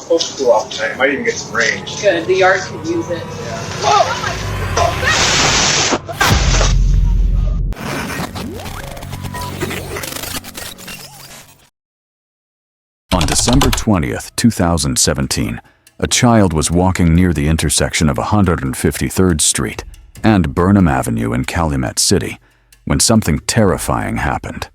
supposed to cool off tonight. It might even get some rain. Good. The yard could use it. On December 20th, 2017, a child was walking near the intersection of 153rd Street and Burnham Avenue in Calumet City when something terrifying happened.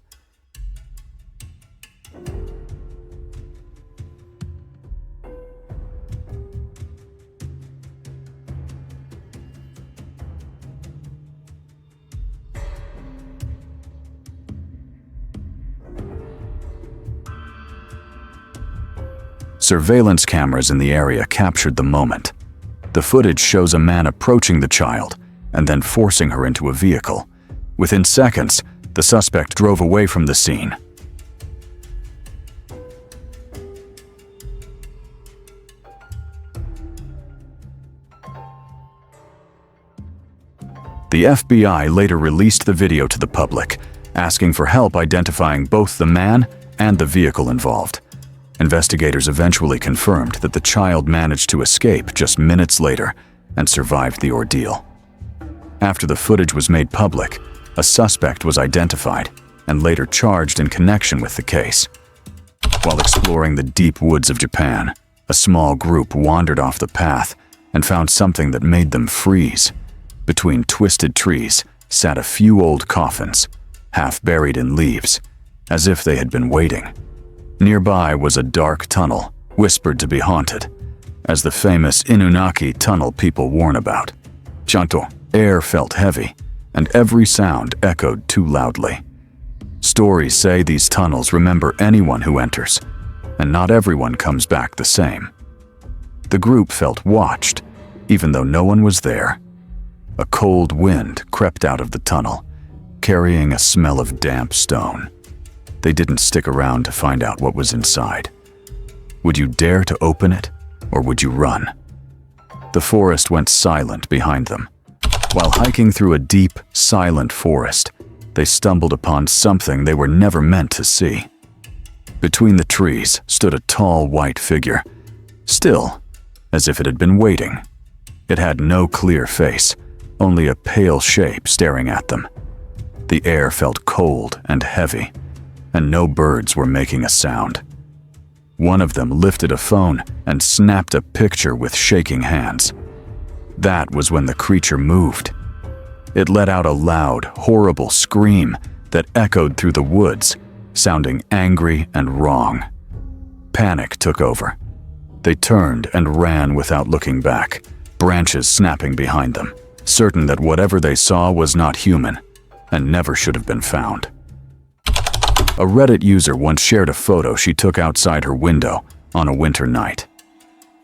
Surveillance cameras in the area captured the moment. The footage shows a man approaching the child and then forcing her into a vehicle. Within seconds, the suspect drove away from the scene. The FBI later released the video to the public, asking for help identifying both the man and the vehicle involved. Investigators eventually confirmed that the child managed to escape just minutes later and survived the ordeal. After the footage was made public, a suspect was identified and later charged in connection with the case. While exploring the deep woods of Japan, a small group wandered off the path and found something that made them freeze. Between twisted trees sat a few old coffins, half buried in leaves, as if they had been waiting. Nearby was a dark tunnel, whispered to be haunted, as the famous Inunaki tunnel people warn about. Chanto, air felt heavy, and every sound echoed too loudly. Stories say these tunnels remember anyone who enters, and not everyone comes back the same. The group felt watched, even though no one was there. A cold wind crept out of the tunnel, carrying a smell of damp stone. They didn't stick around to find out what was inside. Would you dare to open it, or would you run? The forest went silent behind them. While hiking through a deep, silent forest, they stumbled upon something they were never meant to see. Between the trees stood a tall white figure, still, as if it had been waiting. It had no clear face, only a pale shape staring at them. The air felt cold and heavy, and no birds were making a sound. One of them lifted a phone and snapped a picture with shaking hands. That was when the creature moved. It let out a loud, horrible scream that echoed through the woods, sounding angry and wrong. Panic took over. They turned and ran without looking back, branches snapping behind them, certain that whatever they saw was not human and never should have been found. A Reddit user once shared a photo she took outside her window on a winter night.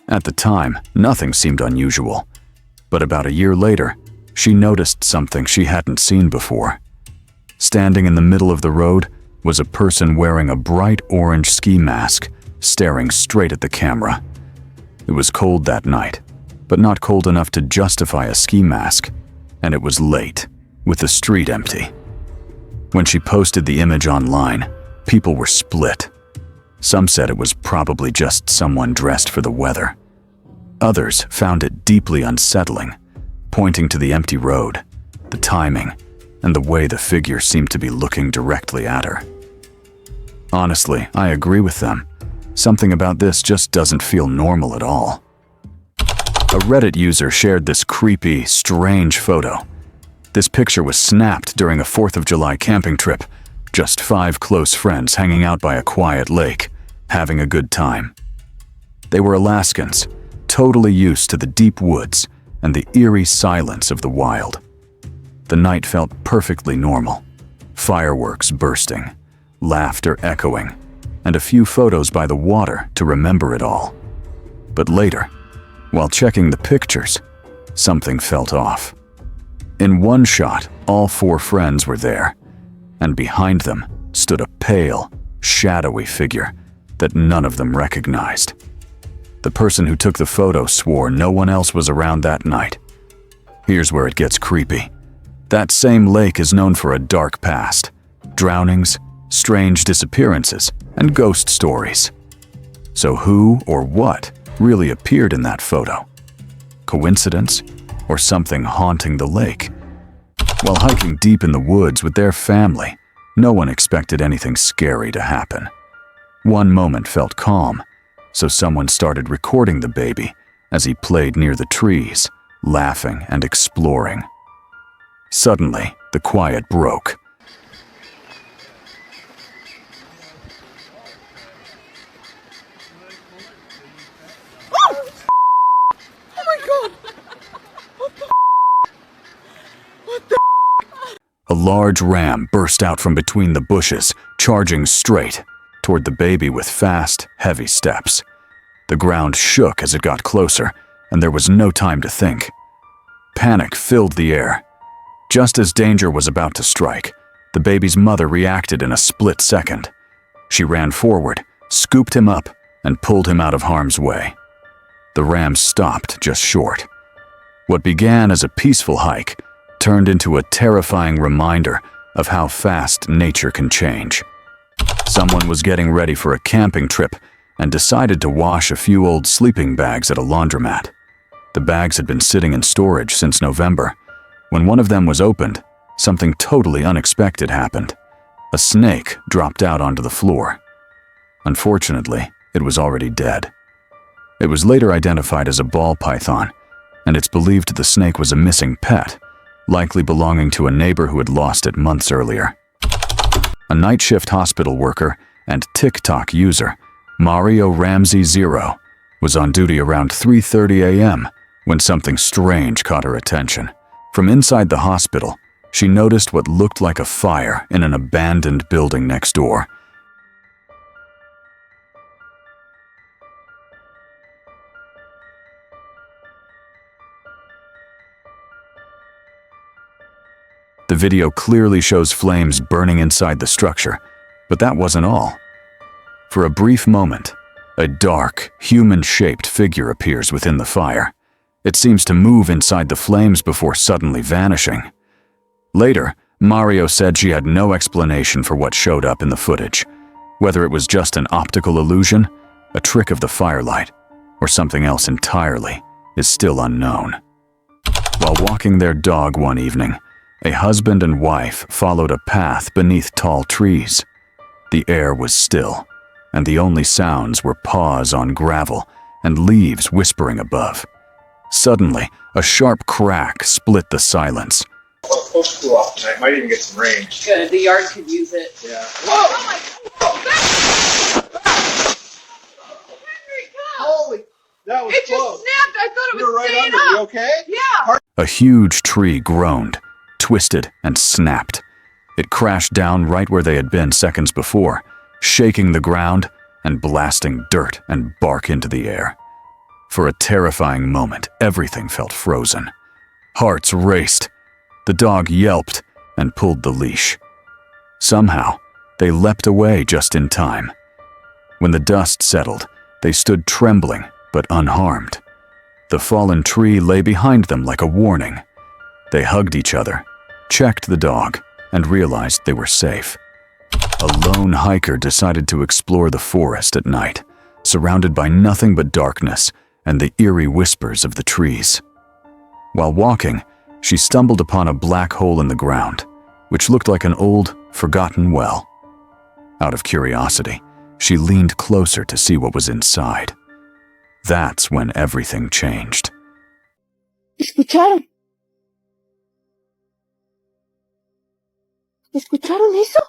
At the time, nothing seemed unusual, but about a year later, she noticed something she hadn't seen before. Standing in the middle of the road was a person wearing a bright orange ski mask, staring straight at the camera. It was cold that night, but not cold enough to justify a ski mask, and it was late, with the street empty. When she posted the image online, people were split. Some said it was probably just someone dressed for the weather. Others found it deeply unsettling, pointing to the empty road, the timing, and the way the figure seemed to be looking directly at her. Honestly, I agree with them. Something about this just doesn't feel normal at all. A Reddit user shared this creepy, strange photo. This picture was snapped during a 4th of July camping trip, just 5 close friends hanging out by a quiet lake, having a good time. They were Alaskans, totally used to the deep woods and the eerie silence of the wild. The night felt perfectly normal. Fireworks bursting, laughter echoing, and a few photos by the water to remember it all. But later, while checking the pictures, something felt off. In one shot, all 4 friends were there, and behind them stood a pale, shadowy figure that none of them recognized. The person who took the photo swore no one else was around that night. Here's where it gets creepy. That same lake is known for a dark past, drownings, strange disappearances, and ghost stories. So who or what really appeared in that photo. Coincidence? Or something haunting the lake? While hiking deep in the woods with their family, no one expected anything scary to happen. One moment felt calm, so someone started recording the baby as he played near the trees, laughing and exploring. Suddenly, the quiet broke. A large ram burst out from between the bushes, charging straight toward the baby with fast, heavy steps. The ground shook as it got closer, and there was no time to think. Panic filled the air. Just as danger was about to strike, the baby's mother reacted in a split second. She ran forward, scooped him up, and pulled him out of harm's way. The ram stopped just short. What began as a peaceful hike turned into a terrifying reminder of how fast nature can change. Someone was getting ready for a camping trip and decided to wash a few old sleeping bags at a laundromat. The bags had been sitting in storage since November. When one of them was opened, something totally unexpected happened. A snake dropped out onto the floor. Unfortunately, it was already dead. It was later identified as a ball python, and it's believed the snake was a missing pet, likely belonging to a neighbor who had lost it months earlier. A night shift hospital worker and TikTok user, Mario Ramsey Zero, was on duty around 3:30 a.m. when something strange caught her attention. From inside the hospital, she noticed what looked like a fire in an abandoned building next door. The video clearly shows flames burning inside the structure, but that wasn't all. For a brief moment, a dark, human-shaped figure appears within the fire. It seems to move inside the flames before suddenly vanishing. Later, Mario said she had no explanation for what showed up in the footage. Whether it was just an optical illusion, a trick of the firelight, or something else entirely, is still unknown. While walking their dog one evening, a husband and wife followed a path beneath tall trees. The air was still, and the only sounds were paws on gravel and leaves whispering above. Suddenly, a sharp crack split the silence. Well, it's supposed to cool off tonight. Might even get some rain. Good, the yard could use it. Yeah. Whoa! Oh my God! Holy, that was It just close. snapped! I thought it You were was right staying under. You up! okay? Yeah! A huge tree groaned, twisted, and snapped. It crashed down right where they had been seconds before, shaking the ground and blasting dirt and bark into the air. For a terrifying moment, everything felt frozen. Hearts raced. The dog yelped and pulled the leash. Somehow, they leapt away just in time. When the dust settled, they stood trembling but unharmed. The fallen tree lay behind them like a warning. They hugged each other, checked the dog, and realized they were safe. A lone hiker decided to explore the forest at night, surrounded by nothing but darkness and the eerie whispers of the trees. While walking, she stumbled upon a black hole in the ground, which looked like an old, forgotten well. Out of curiosity, she leaned closer to see what was inside. That's when everything changed. ¿Escucharon? ¿Escucharon eso?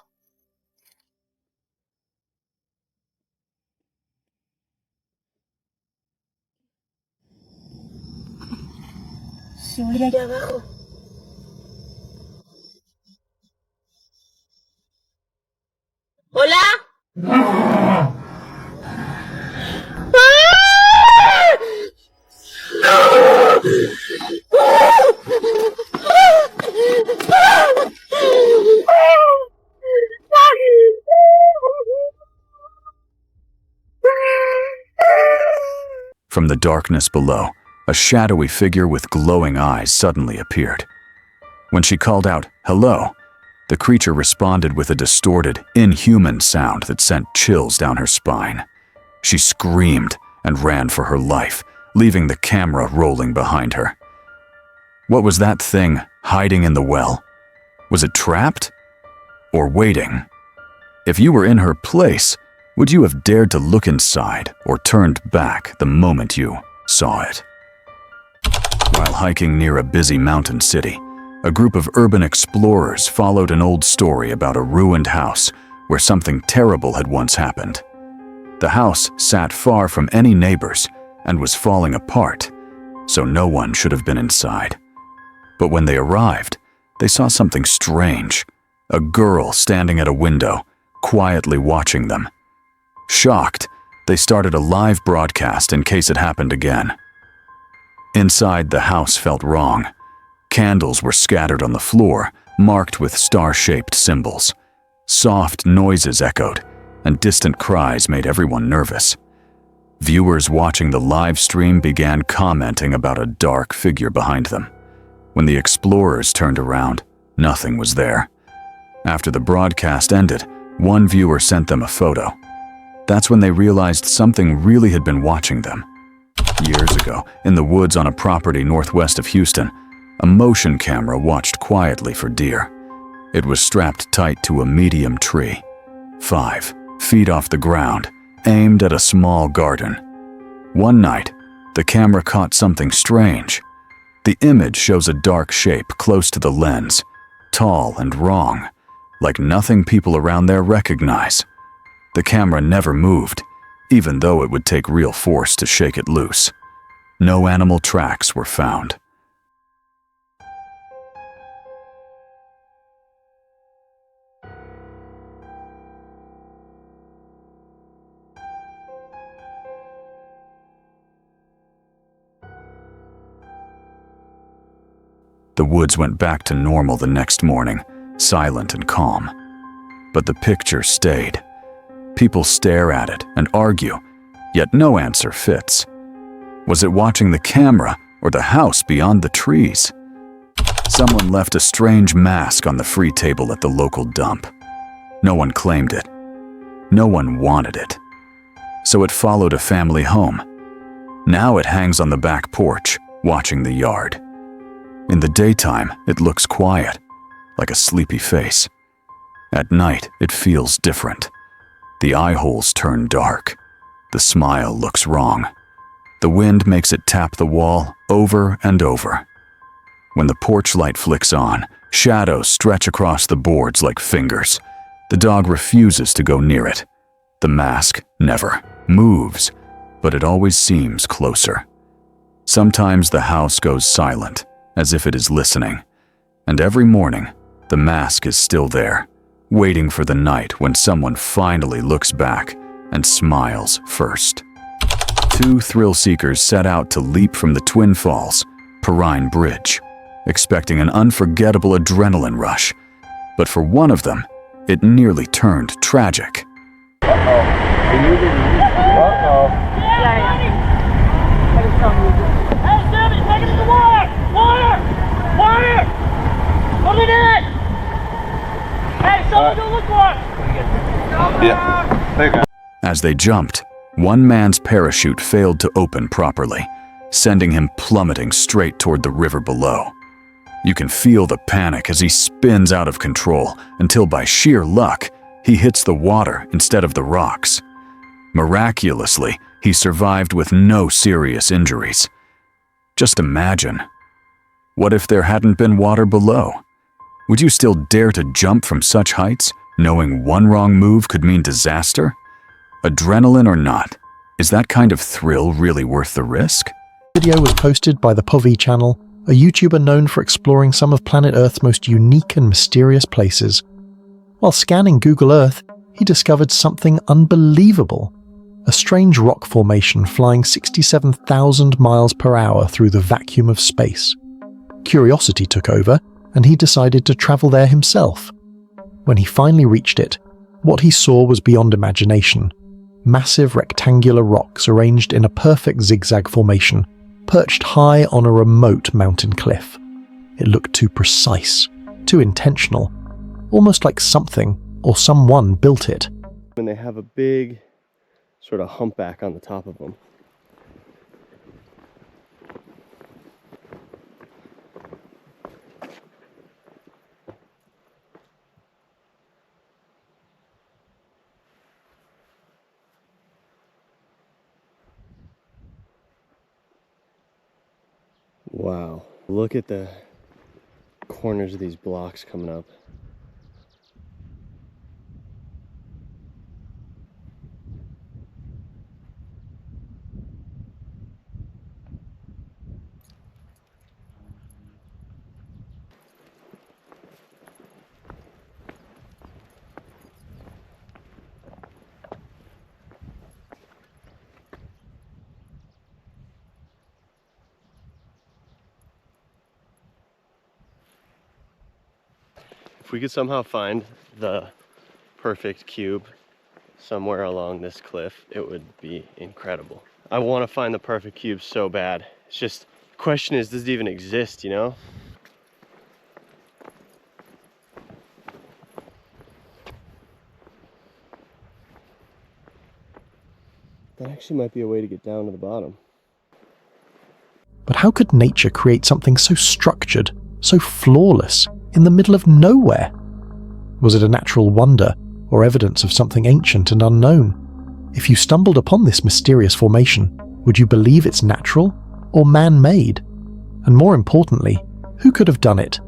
Se oye allá abajo. ¿Hola? From the darkness below, a shadowy figure with glowing eyes suddenly appeared. When she called out, "Hello," the creature responded with a distorted, inhuman sound that sent chills down her spine. She screamed and ran for her life, leaving the camera rolling behind her. What was that thing hiding in the well? Was it trapped? Or waiting? If you were in her place, would you have dared to look inside or turned back the moment you saw it? While hiking near a busy mountain city, a group of urban explorers followed an old story about a ruined house where something terrible had once happened. The house sat far from any neighbors and was falling apart, so no one should have been inside. But when they arrived, they saw something strange. A girl standing at a window, quietly watching them. Shocked, they started a live broadcast in case it happened again. Inside, the house felt wrong. Candles were scattered on the floor, marked with star-shaped symbols. Soft noises echoed, and distant cries made everyone nervous. Viewers watching the live stream began commenting about a dark figure behind them. When the explorers turned around, nothing was there. After the broadcast ended, one viewer sent them a photo. That's when they realized something really had been watching them. Years ago, in the woods on a property northwest of Houston, a motion camera watched quietly for deer. It was strapped tight to a medium tree, 5 feet off the ground, aimed at a small garden. One night, the camera caught something strange. The image shows a dark shape close to the lens, tall and wrong, like nothing people around there recognize. The camera never moved, even though it would take real force to shake it loose. No animal tracks were found. The woods went back to normal the next morning, silent and calm. But the picture stayed. People stare at it and argue, yet no answer fits. Was it watching the camera or the house beyond the trees? Someone left a strange mask on the free table at the local dump. No one claimed it. No one wanted it. So it followed a family home. Now it hangs on the back porch, watching the yard. In the daytime, it looks quiet, like a sleepy face. At night, it feels different. The eye holes turn dark. The smile looks wrong. The wind makes it tap the wall over and over. When the porch light flicks on, shadows stretch across the boards like fingers. The dog refuses to go near it. The mask never moves, but it always seems closer. Sometimes the house goes silent, as if it is listening. And every morning, the mask is still there, waiting for the night when someone finally looks back and smiles first. 2 thrill seekers set out to leap from the Twin Falls, Perrine Bridge, expecting an unforgettable adrenaline rush. But for one of them, it nearly turned tragic. As they jumped, one man's parachute failed to open properly, sending him plummeting straight toward the river below. You can feel the panic as he spins out of control until by sheer luck, he hits the water instead of the rocks. Miraculously, he survived with no serious injuries. Just imagine. What if there hadn't been water below? Would you still dare to jump from such heights, knowing one wrong move could mean disaster? Adrenaline or not, is that kind of thrill really worth the risk? The video was posted by the Povey channel, a YouTuber known for exploring some of planet Earth's most unique and mysterious places. While scanning Google Earth, he discovered something unbelievable. A strange rock formation flying 67,000 miles per hour through the vacuum of space. Curiosity took over, and he decided to travel there himself. When he finally reached it, what he saw was beyond imagination. Massive rectangular rocks arranged in a perfect zigzag formation, perched high on a remote mountain cliff. It looked too precise, too intentional, almost like something or someone built it. And they have a big sort of humpback on the top of them. Wow, look at the corners of these blocks coming up. If we could somehow find the perfect cube somewhere along this cliff, it would be incredible. I want to find the perfect cube so bad. It's just, the question is, does it even exist, you know? That actually might be a way to get down to the bottom. But how could nature create something so structured, so flawless, in the middle of nowhere? Was it a natural wonder, or evidence of something ancient and unknown? If you stumbled upon this mysterious formation, would you believe it's natural or man-made? And more importantly, who could have done it?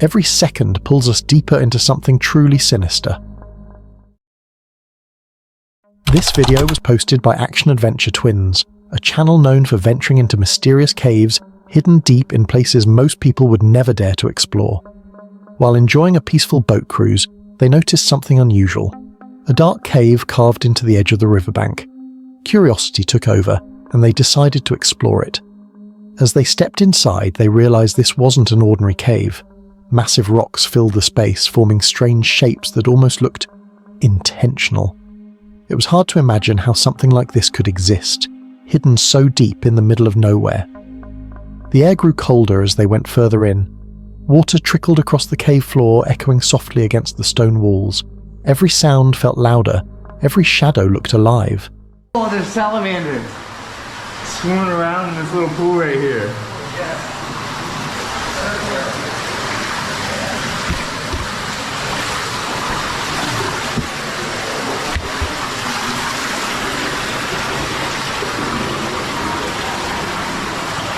Every second pulls us deeper into something truly sinister. This video was posted by Action Adventure Twins, a channel known for venturing into mysterious caves hidden deep in places most people would never dare to explore. While enjoying a peaceful boat cruise, they noticed something unusual. A dark cave carved into the edge of the riverbank. Curiosity took over, and they decided to explore it. As they stepped inside, they realized this wasn't an ordinary cave. Massive rocks filled the space, forming strange shapes that almost looked intentional. It was hard to imagine how something like this could exist, hidden so deep in the middle of nowhere. The air grew colder as they went further in. Water trickled across the cave floor, echoing softly against the stone walls. Every sound felt louder. Every shadow looked alive. Oh, there's salamanders swimming around in this little pool right here.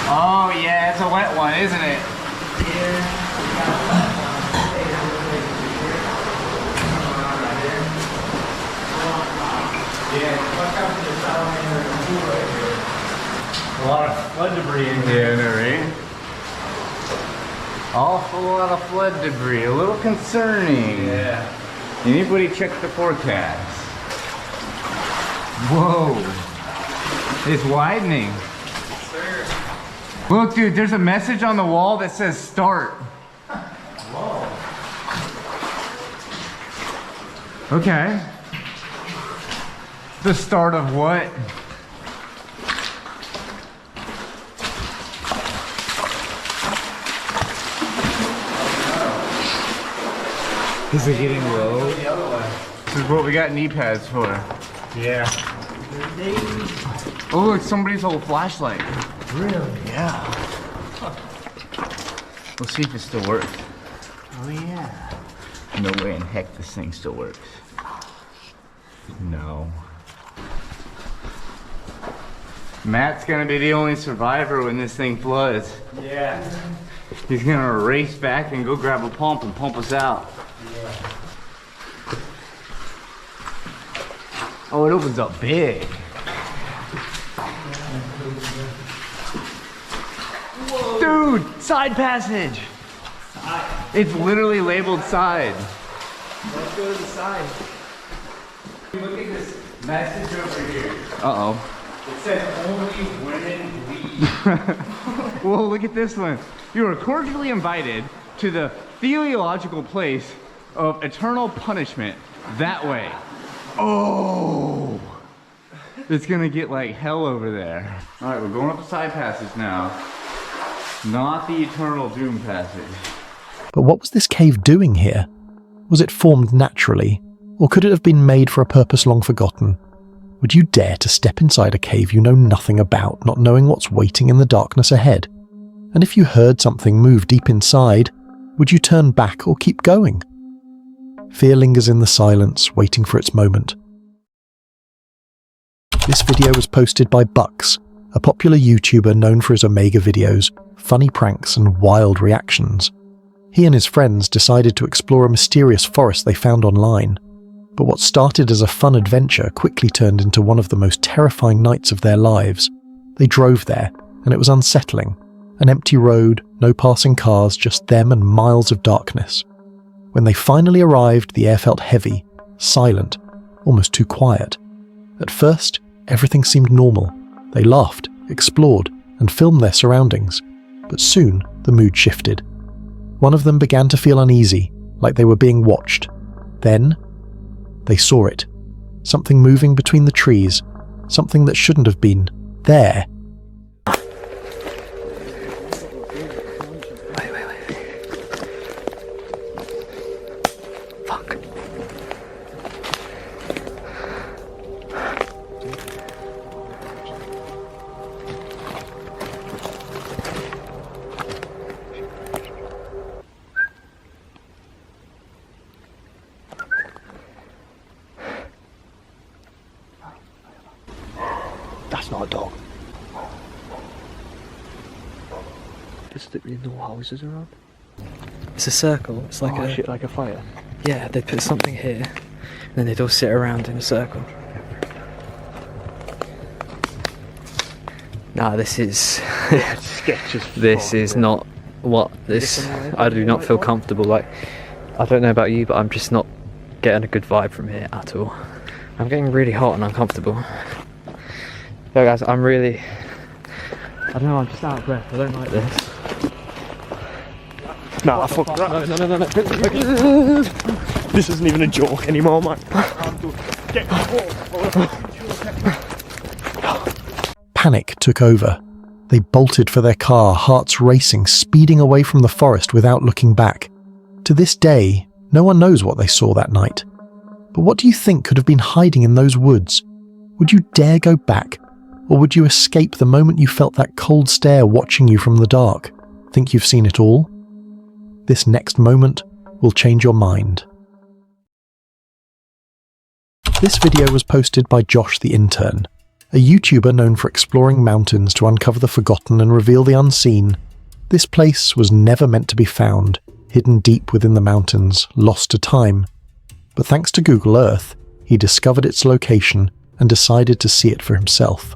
Oh yeah, it's a wet one, isn't it? A lot of flood debris in here. Yeah, right? Awful lot of flood debris. A little concerning. Yeah. Anybody check the forecast? Whoa. It's widening. Sir. Look, dude, there's a message on the wall that says start. Whoa. Okay. The start of what? Is it getting low? The other way. This is what we got knee pads for. Yeah. Oh, look, somebody's old flashlight. Really? Yeah. We'll see if it still works. Oh yeah. No way in heck this thing still works. No. Matt's gonna be the only survivor when this thing floods. Yeah. He's gonna race back and go grab a pump and pump us out. Yeah. Oh, it opens up big. Whoa. Dude, side passage. Side. It's literally labeled side. Let's go to the side. Look at this message over here. Uh-oh. It says only women leave. Well, look at this one. You are cordially invited to the theological place of eternal punishment that way. Oh, it's gonna get like hell over there. All right, we're going up a side passage now. Not the eternal doom passage. But what was this cave doing here? Was it formed naturally, or could it have been made for a purpose long forgotten? Would you dare to step inside a cave you know nothing about, not knowing what's waiting in the darkness ahead? And if you heard something move deep inside, would you turn back or keep going? Fear lingers in the silence, waiting for its moment. This video was posted by Bucks, a popular YouTuber known for his Omega videos, funny pranks and wild reactions. He and his friends decided to explore a mysterious forest they found online. But what started as a fun adventure quickly turned into one of the most terrifying nights of their lives. They drove there, and it was unsettling. An empty road, no passing cars, just them and miles of darkness. When they finally arrived, the air felt heavy, silent, almost too quiet. At first, everything seemed normal. They laughed, explored, and filmed their surroundings. But soon, the mood shifted. One of them began to feel uneasy, like they were being watched. Then, they saw it. Something moving between the trees. Something that shouldn't have been there. Fuck. That's not a dog. There's literally no houses around. It's a circle. It's like Shit, like a fire. Yeah, they'd put something here, and then they'd all sit around in a circle. Nah, this is... Sketch as this fuck, is man. not what this... I do not feel comfortable. Like, I don't know about you, but I'm just not getting a good vibe from here at all. I'm getting really hot and uncomfortable. So guys, I'm really... I don't know, I'm just out of breath. I don't like this. Nah, fuck that. No. This isn't even a joke anymore, man. Panic took over. They bolted for their car, hearts racing, speeding away from the forest without looking back. To this day, no one knows what they saw that night. But what do you think could have been hiding in those woods? Would you dare go back? Or would you escape the moment you felt that cold stare watching you from the dark? Think you've seen it all? This next moment will change your mind. This video was posted by Josh the Intern, a YouTuber known for exploring mountains to uncover the forgotten and reveal the unseen. This place was never meant to be found, hidden deep within the mountains, lost to time. But thanks to Google Earth, he discovered its location and decided to see it for himself.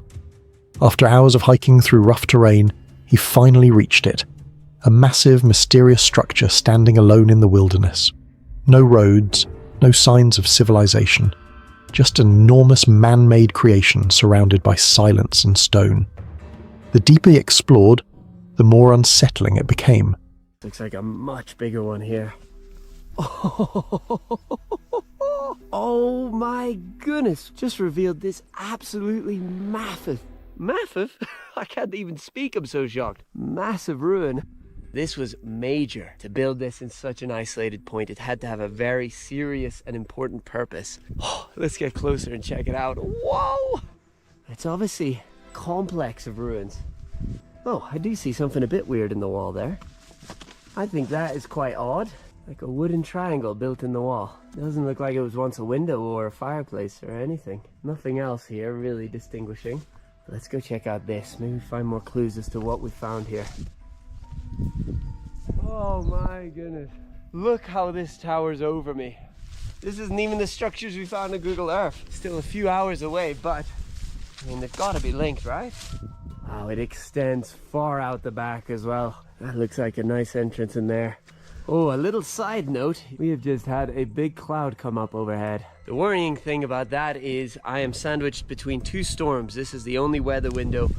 After hours of hiking through rough terrain, he finally reached it. A massive, mysterious structure standing alone in the wilderness. No roads, no signs of civilization. Just an enormous man-made creation surrounded by silence and stone. The deeper he explored, the more unsettling it became. Looks like a much bigger one here. Oh my goodness! Just revealed this absolutely massive. I can't even speak, I'm so shocked. Massive ruin. This was major. To build this in such an isolated point, it had to have a very serious and important purpose. Let's get closer and check it out. Whoa! It's obviously a complex of ruins. Oh, I do see something a bit weird in the wall there. I think that is quite odd. Like a wooden triangle built in the wall. It doesn't look like it was once a window or a fireplace or anything. Nothing else here really distinguishing. Let's go check out this. Maybe find more clues as to what we found here. Oh my goodness. Look how this towers over me. This isn't even the structures we found on Google Earth. Still a few hours away, but I mean, they've got to be linked, right? Wow, it extends far out the back as well. That looks like a nice entrance in there. Oh, a little side note. We have just had a big cloud come up overhead. The worrying thing about that is I am sandwiched between two storms. This is the only weather window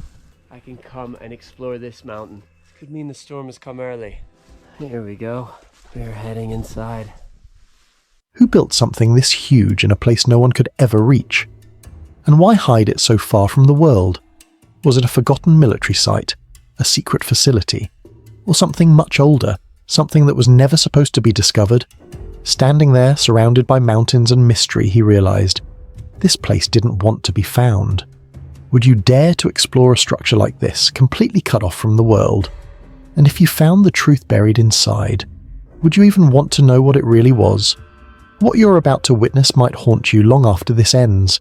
I can come and explore this mountain. Could mean the storm has come early. Here we go. We're heading inside. Who built something this huge in a place no one could ever reach? And why hide it so far from the world? Was it a forgotten military site, a secret facility, or something much older, something that was never supposed to be discovered? Standing there, surrounded by mountains and mystery, he realized, this place didn't want to be found. Would you dare to explore a structure like this, completely cut off from the world? And if you found the truth buried inside, would you even want to know what it really was? What you're about to witness might haunt you long after this ends.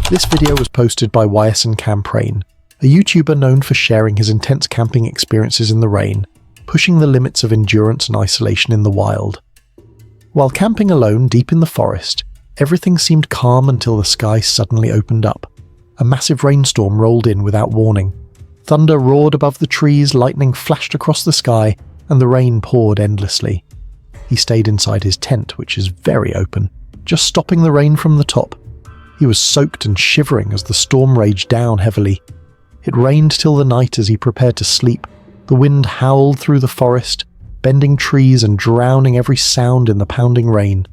This video was posted by YSN Camprain, a YouTuber known for sharing his intense camping experiences in the rain, pushing the limits of endurance and isolation in the wild. While camping alone deep in the forest, everything seemed calm until the sky suddenly opened up. A massive rainstorm rolled in without warning. Thunder roared above the trees, lightning flashed across the sky, and the rain poured endlessly. He stayed inside his tent, which is very open, just stopping the rain from the top. He was soaked and shivering as the storm raged down heavily. It rained till the night as he prepared to sleep. The wind howled through the forest, bending trees and drowning every sound in the pounding rain.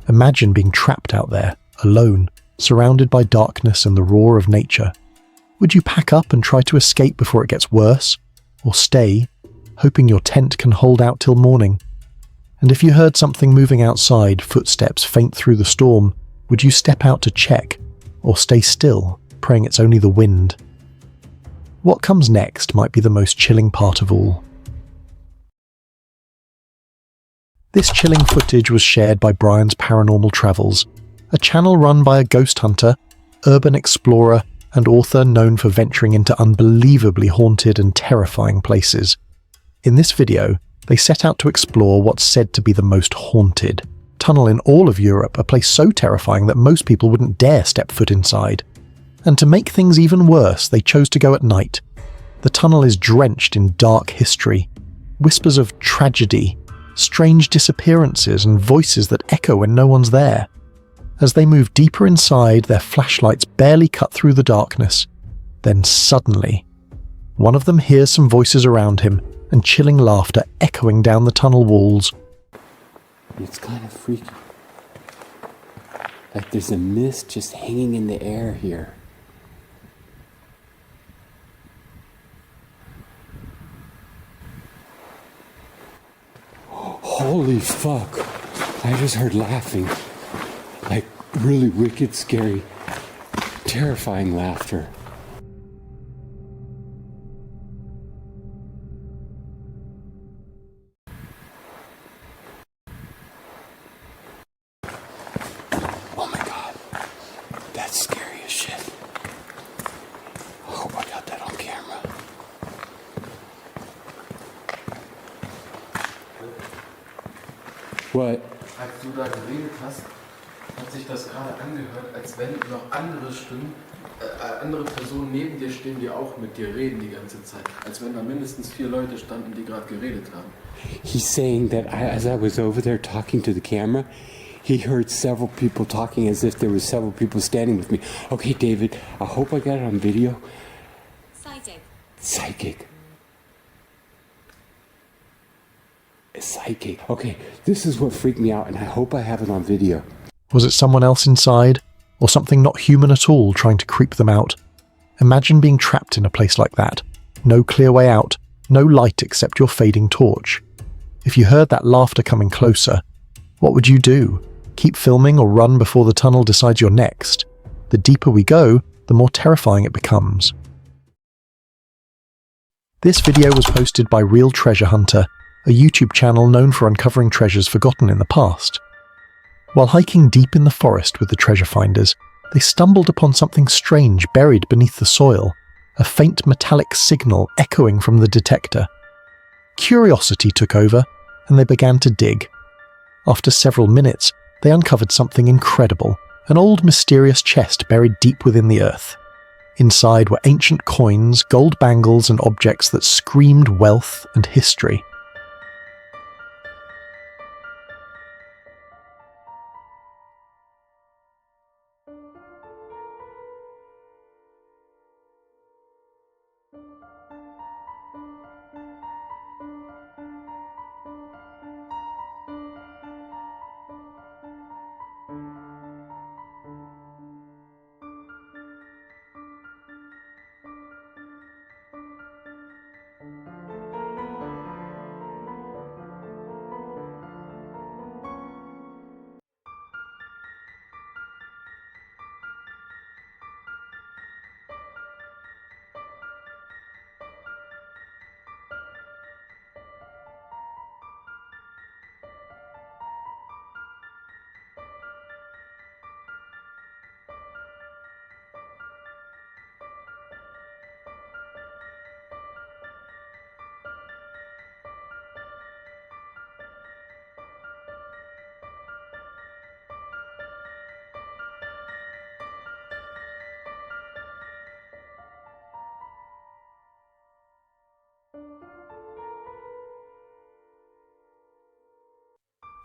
Imagine being trapped out there, alone, surrounded by darkness and the roar of nature. Would you pack up and try to escape before it gets worse? Or stay, hoping your tent can hold out till morning? And if you heard something moving outside, footsteps faint through the storm, would you step out to check? Or stay still, praying it's only the wind? What comes next might be the most chilling part of all. This chilling footage was shared by Brian's Paranormal Travels, a channel run by a ghost hunter, urban explorer, and author known for venturing into unbelievably haunted and terrifying places. In this video, they set out to explore what's said to be the most haunted tunnel in all of Europe, a place so terrifying that most people wouldn't dare step foot inside. And to make things even worse, they chose to go at night. The tunnel is drenched in dark history, whispers of tragedy, strange disappearances, and voices that echo when no one's there. As they move deeper inside, their flashlights barely cut through the darkness. Then suddenly, one of them hears some voices around him and chilling laughter echoing down the tunnel walls. It's kind of freaky. Like there's a mist just hanging in the air here. Holy fuck. I just heard laughing. Like really wicked, scary, terrifying laughter. Oh my god. That's scary as shit. I hope I got that on camera. What? Als du da geredet hast, hat sich das gerade angehört, als wenn noch andere Stimmen, andere Personen neben dir stehen, die auch mit dir reden die ganze Zeit. Als wenn da mindestens 4 Leute standen, die gerade geredet haben. He's saying that as I was over there talking to the camera, he heard several people talking as if there were several people standing with me. Okay, David, I hope I got it on video. Psychic. Psychic. Psychic. Okay, this is what freaked me out, and I hope I have it on video. Was it someone else inside? Or something not human at all trying to creep them out? Imagine being trapped in a place like that. No clear way out, no light except your fading torch. If you heard that laughter coming closer, what would you do? Keep filming or run before the tunnel decides you're next? The deeper we go, the more terrifying it becomes. This video was posted by Real Treasure Hunter, a YouTube channel known for uncovering treasures forgotten in the past. While hiking deep in the forest with the treasure finders, they stumbled upon something strange buried beneath the soil, a faint metallic signal echoing from the detector. Curiosity took over, and they began to dig. After several minutes, they uncovered something incredible, an old mysterious chest buried deep within the earth. Inside were ancient coins, gold bangles, and objects that screamed wealth and history.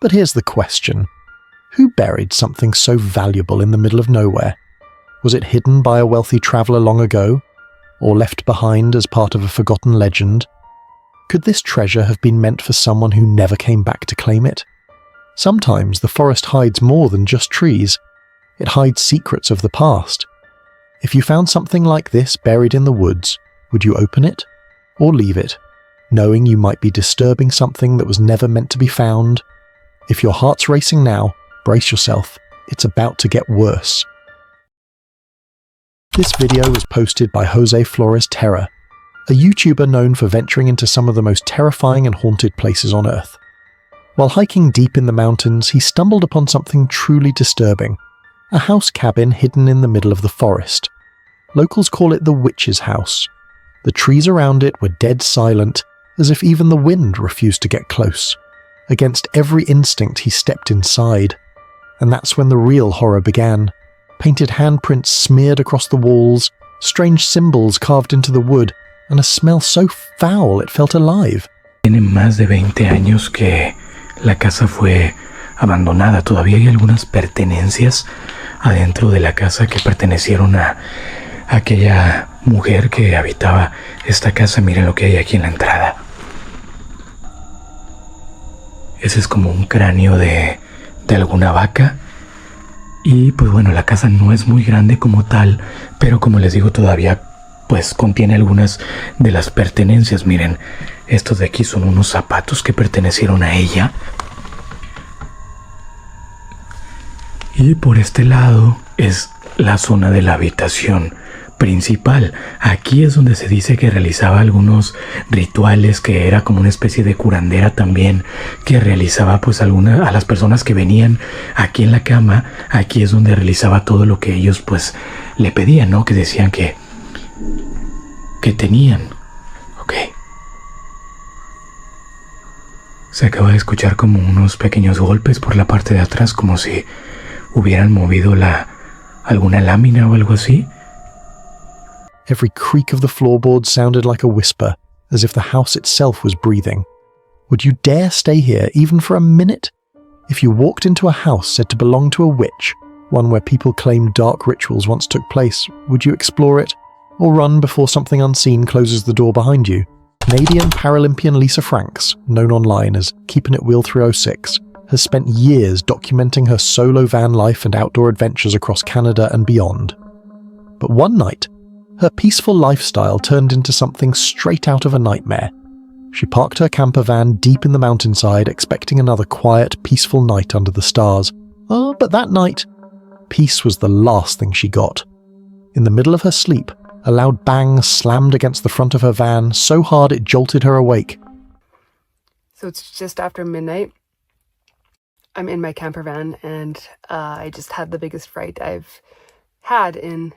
But here's the question. Who buried something so valuable in the middle of nowhere? Was it hidden by a wealthy traveller long ago? Or left behind as part of a forgotten legend? Could this treasure have been meant for someone who never came back to claim it? Sometimes the forest hides more than just trees. It hides secrets of the past. If you found something like this buried in the woods, would you open it? Or leave it, knowing you might be disturbing something that was never meant to be found? If your heart's racing now, brace yourself. It's about to get worse. This video was posted by Jose Flores Terra, a YouTuber known for venturing into some of the most terrifying and haunted places on Earth. While hiking deep in the mountains, he stumbled upon something truly disturbing, a house cabin hidden in the middle of the forest. Locals call it the Witch's House. The trees around it were dead silent, as if even the wind refused to get close. Against every instinct, he stepped inside. And that's when the real horror began. Painted handprints smeared across the walls, strange symbols carved into the wood, and a smell so foul it felt alive. Tiene más de 20 años que la casa fue abandonada. Todavía hay algunas pertenencias adentro de la casa que pertenecieron a aquella mujer que habitaba esta casa. Miren lo que hay aquí en la entrada. Ese es como un cráneo de alguna vaca. Y pues bueno, la casa no es muy grande como tal, pero como les digo, todavía pues contiene algunas de las pertenencias. Miren, estos de aquí son unos zapatos que pertenecieron a ella. Y por este lado es la zona de la habitación principal. Aquí es donde se dice que realizaba algunos rituales, que era como una especie de curandera también, que realizaba pues a las personas que venían aquí en la cama. Aquí es donde realizaba todo lo que ellos pues le pedían, ¿no? Que decían que tenían. Ok. Se acaba de escuchar como unos pequeños golpes por la parte de atrás, como si hubieran movido alguna lámina o algo así. Every creak of the floorboards sounded like a whisper, as if the house itself was breathing. Would you dare stay here even for a minute? If you walked into a house said to belong to a witch, one where people claim dark rituals once took place, would you explore it? Or run before something unseen closes the door behind you? Canadian Paralympian Lisa Franks, known online as Keeping It Wheel 306, has spent years documenting her solo van life and outdoor adventures across Canada and beyond. But one night, her peaceful lifestyle turned into something straight out of a nightmare. She parked her camper van deep in the mountainside, expecting another quiet, peaceful night under the stars. But that night, peace was the last thing she got. In the middle of her sleep, a loud bang slammed against the front of her van so hard it jolted her awake. So it's just after midnight. I'm in my camper van, and I just had the biggest fright I've had in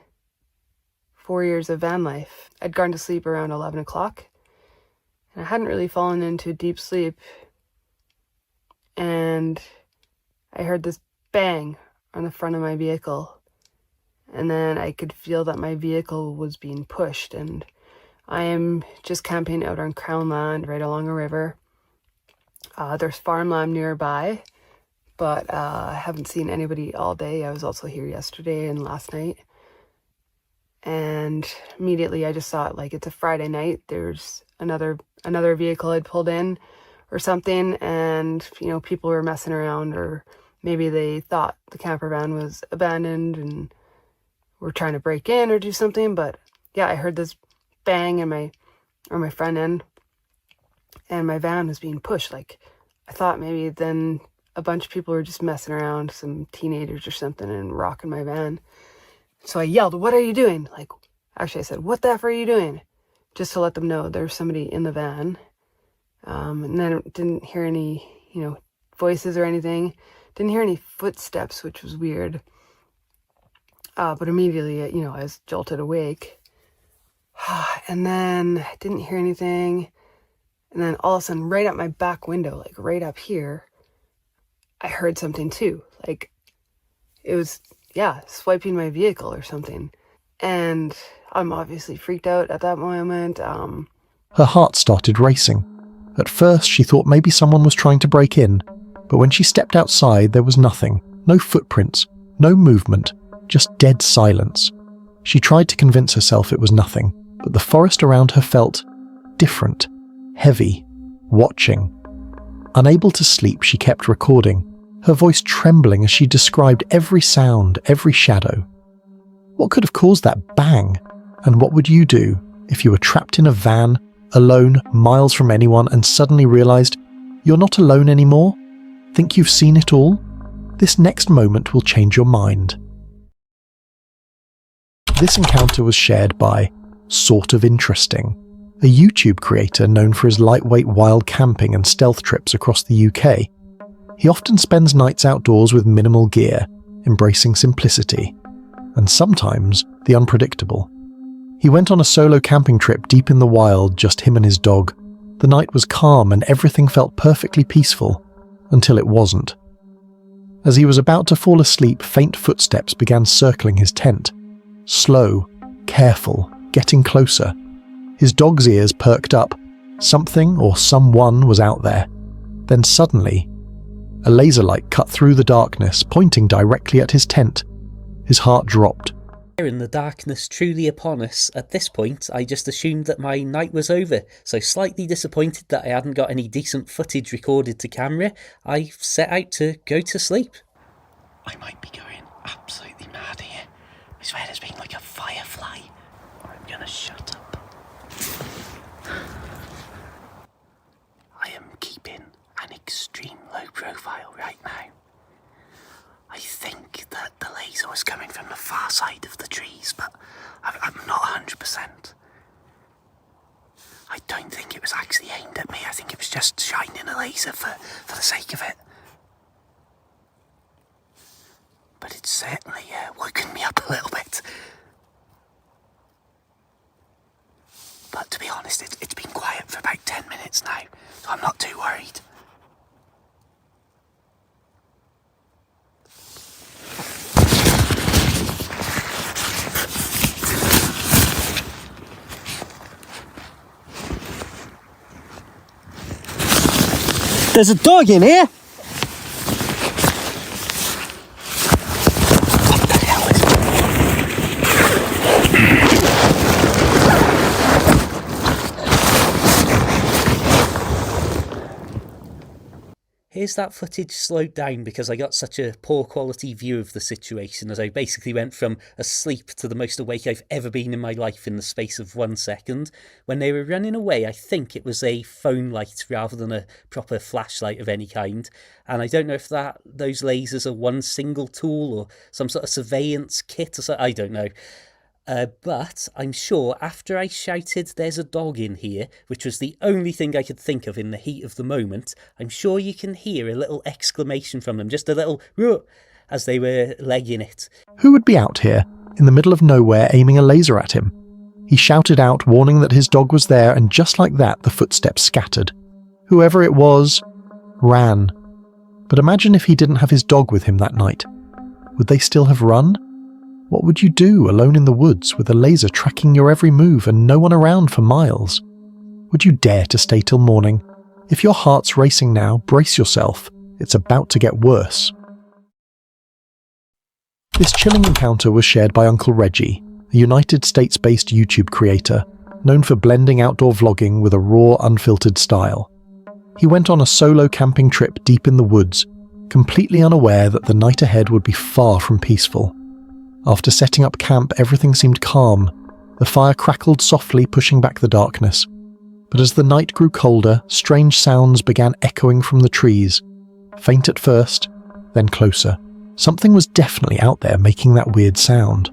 4 years of van life. I'd gone to sleep around 11 o'clock, and I hadn't really fallen into deep sleep, and I heard this bang on the front of my vehicle, and then I could feel that my vehicle was being pushed, and I am just camping out on Crown land right along a river. There's farmland nearby, but I haven't seen anybody all day. I was also here yesterday and last night. And immediately I just saw it, like, it's a Friday night. There's another vehicle had pulled in or something, and, you know, people were messing around, or maybe they thought the camper van was abandoned and were trying to break in or do something. But yeah, I heard this bang in my front end, and my van was being pushed. Like, I thought maybe then a bunch of people were just messing around, some teenagers or something, and rocking my van. So I yelled, "What are you doing?" Like, actually I said, "What the F are you doing?" Just to let them know there's somebody in the van. And then I didn't hear any, voices or anything. Didn't hear any footsteps, which was weird. But immediately, I was jolted awake. And then I didn't hear anything. And then all of a sudden, right at my back window, like right up here, I heard something too. Like, it was, swiping my vehicle or something. And I'm obviously freaked out at that moment. Her heart started racing. At first, she thought maybe someone was trying to break in. But when she stepped outside, there was nothing. No footprints, no movement, just dead silence. She tried to convince herself it was nothing, but the forest around her felt different, heavy, watching. Unable to sleep, she kept recording, her voice trembling as she described every sound, every shadow. What could have caused that bang? And what would you do if you were trapped in a van, alone, miles from anyone, and suddenly realized you're not alone anymore? Think you've seen it all? This next moment will change your mind. This encounter was shared by Sort of Interesting, a YouTube creator known for his lightweight wild camping and stealth trips across the UK. He often spends nights outdoors with minimal gear, embracing simplicity, and sometimes the unpredictable. He went on a solo camping trip deep in the wild, just him and his dog. The night was calm and everything felt perfectly peaceful, until it wasn't. As he was about to fall asleep, faint footsteps began circling his tent. Slow, careful, getting closer. His dog's ears perked up. Something or someone was out there. Then suddenly, a laser light cut through the darkness, pointing directly at his tent. His heart dropped. In the darkness truly upon us, at this point I just assumed that my night was over, so slightly disappointed that I hadn't got any decent footage recorded to camera, I set out to go to sleep. I might be going absolutely mad here. I swear there's been like a firefly. I'm gonna shut up. I am keeping an extreme low profile right now. I think that the laser was coming from the far side of the trees, but I'm not 100%. I don't think it was actually aimed at me. I think it was just shining a laser for the sake of it. But it's certainly woken me up a little bit. But to be honest, it's been quiet for about 10 minutes now, so I'm not too worried. There's a dog in here! Here's that footage slowed down because I got such a poor quality view of the situation as I basically went from asleep to the most awake I've ever been in my life in the space of 1 second. When they were running away, I think it was a phone light rather than a proper flashlight of any kind. And I don't know if those lasers are one single tool or some sort of surveillance kit or something, I don't know. But I'm sure after I shouted, "There's a dog in here," which was the only thing I could think of in the heat of the moment, I'm sure you can hear a little exclamation from them, just a little "Ruh!" as they were legging it. Who would be out here, in the middle of nowhere, aiming a laser at him? He shouted out, warning that his dog was there, and just like that, the footsteps scattered. Whoever it was, ran. But imagine if he didn't have his dog with him that night. Would they still have run? What would you do alone in the woods with a laser tracking your every move and no one around for miles? Would you dare to stay till morning? If your heart's racing now, brace yourself. It's about to get worse. This chilling encounter was shared by Uncle Reggie, a United States-based YouTube creator known for blending outdoor vlogging with a raw, unfiltered style. He went on a solo camping trip deep in the woods, completely unaware that the night ahead would be far from peaceful. After setting up camp, everything seemed calm. The fire crackled softly, pushing back the darkness. But as the night grew colder, strange sounds began echoing from the trees. Faint at first, then closer. Something was definitely out there making that weird sound.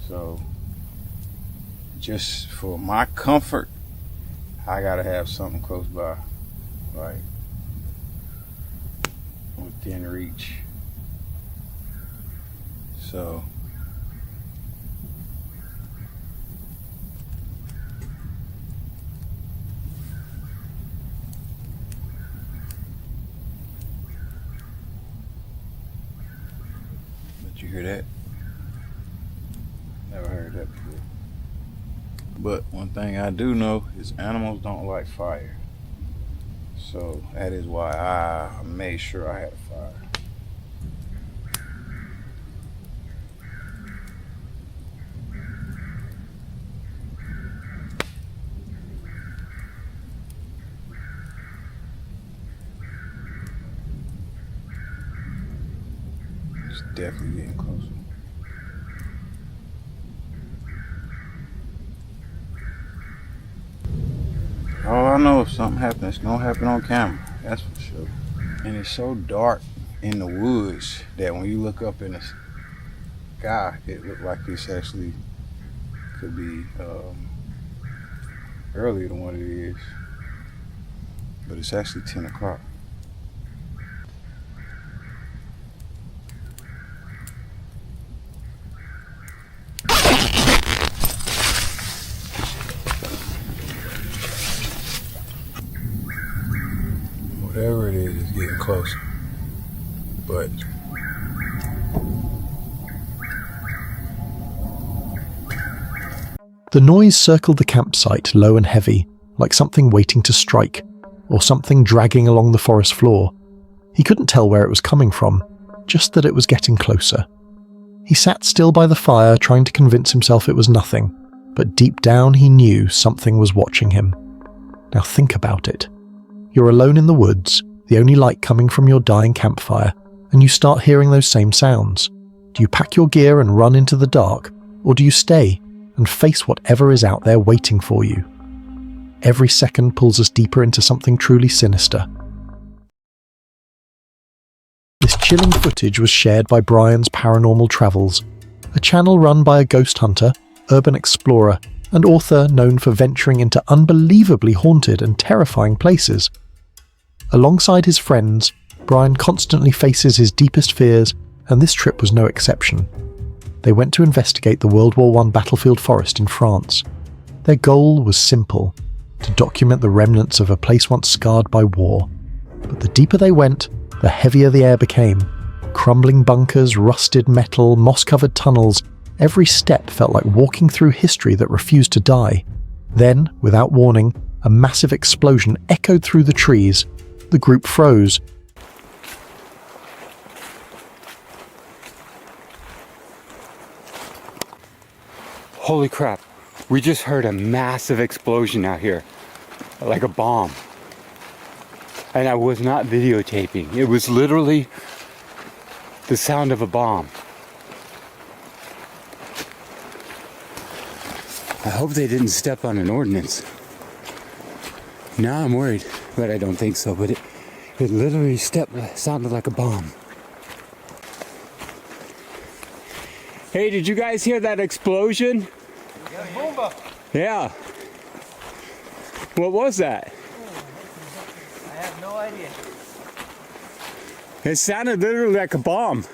So, just for my comfort, I gotta have something close by, like within reach. So, did you hear that? Never heard that before. But one thing I do know is animals don't like fire. So that is why I made sure I had a fire. It's definitely getting closer. All I know, if something happens, it's gonna happen on camera. That's for sure. And it's so dark in the woods that when you look up in the sky, it looked like it's actually could be earlier than what it is. But it's actually 10 o'clock. Whatever it is, it's getting closer. But the noise circled the campsite low and heavy, like something waiting to strike, or something dragging along the forest floor. He couldn't tell where it was coming from, just that it was getting closer. He sat still by the fire, trying to convince himself it was nothing, but deep down he knew something was watching him. Now think about it. You're alone in the woods, the only light coming from your dying campfire, and you start hearing those same sounds. Do you pack your gear and run into the dark, or do you stay and face whatever is out there waiting for you? Every second pulls us deeper into something truly sinister. This chilling footage was shared by Brian's Paranormal Travels, a channel run by a ghost hunter, urban explorer, and author known for venturing into unbelievably haunted and terrifying places. Alongside his friends, Brian constantly faces his deepest fears, and this trip was no exception. They went to investigate the World War I battlefield forest in France. Their goal was simple: to document the remnants of a place once scarred by war. But the deeper they went, the heavier the air became. Crumbling bunkers, rusted metal, moss-covered tunnels, every step felt like walking through history that refused to die. Then, without warning, a massive explosion echoed through the trees. The group froze. Holy crap, we just heard a massive explosion out here, like a bomb. And I was not videotaping, it was literally the sound of a bomb. I hope they didn't step on an ordnance. Now I'm worried, but I don't think so, but it literally sounded like a bomb. Hey, did you guys hear that explosion? Yeah. What was that? I have no idea. It sounded literally like a bomb.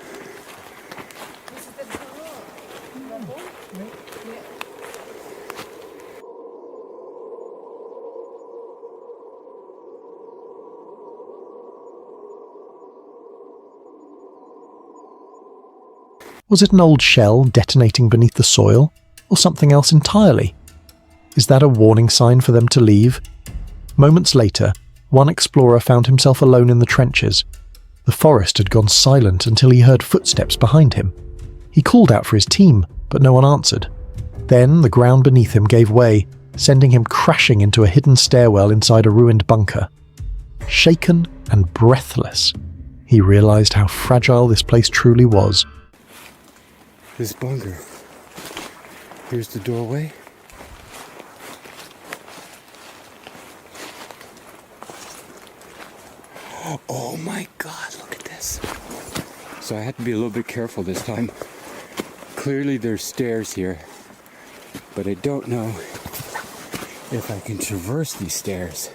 Was it an old shell detonating beneath the soil, or something else entirely? Is that a warning sign for them to leave? Moments later, one explorer found himself alone in the trenches. The forest had gone silent until he heard footsteps behind him. He called out for his team, but no one answered. Then the ground beneath him gave way, sending him crashing into a hidden stairwell inside a ruined bunker. Shaken and breathless, he realized how fragile this place truly was. This bunker. Here's the doorway. Oh my God, look at this. So I had to be a little bit careful this time. Clearly there's stairs here, but I don't know if I can traverse these stairs.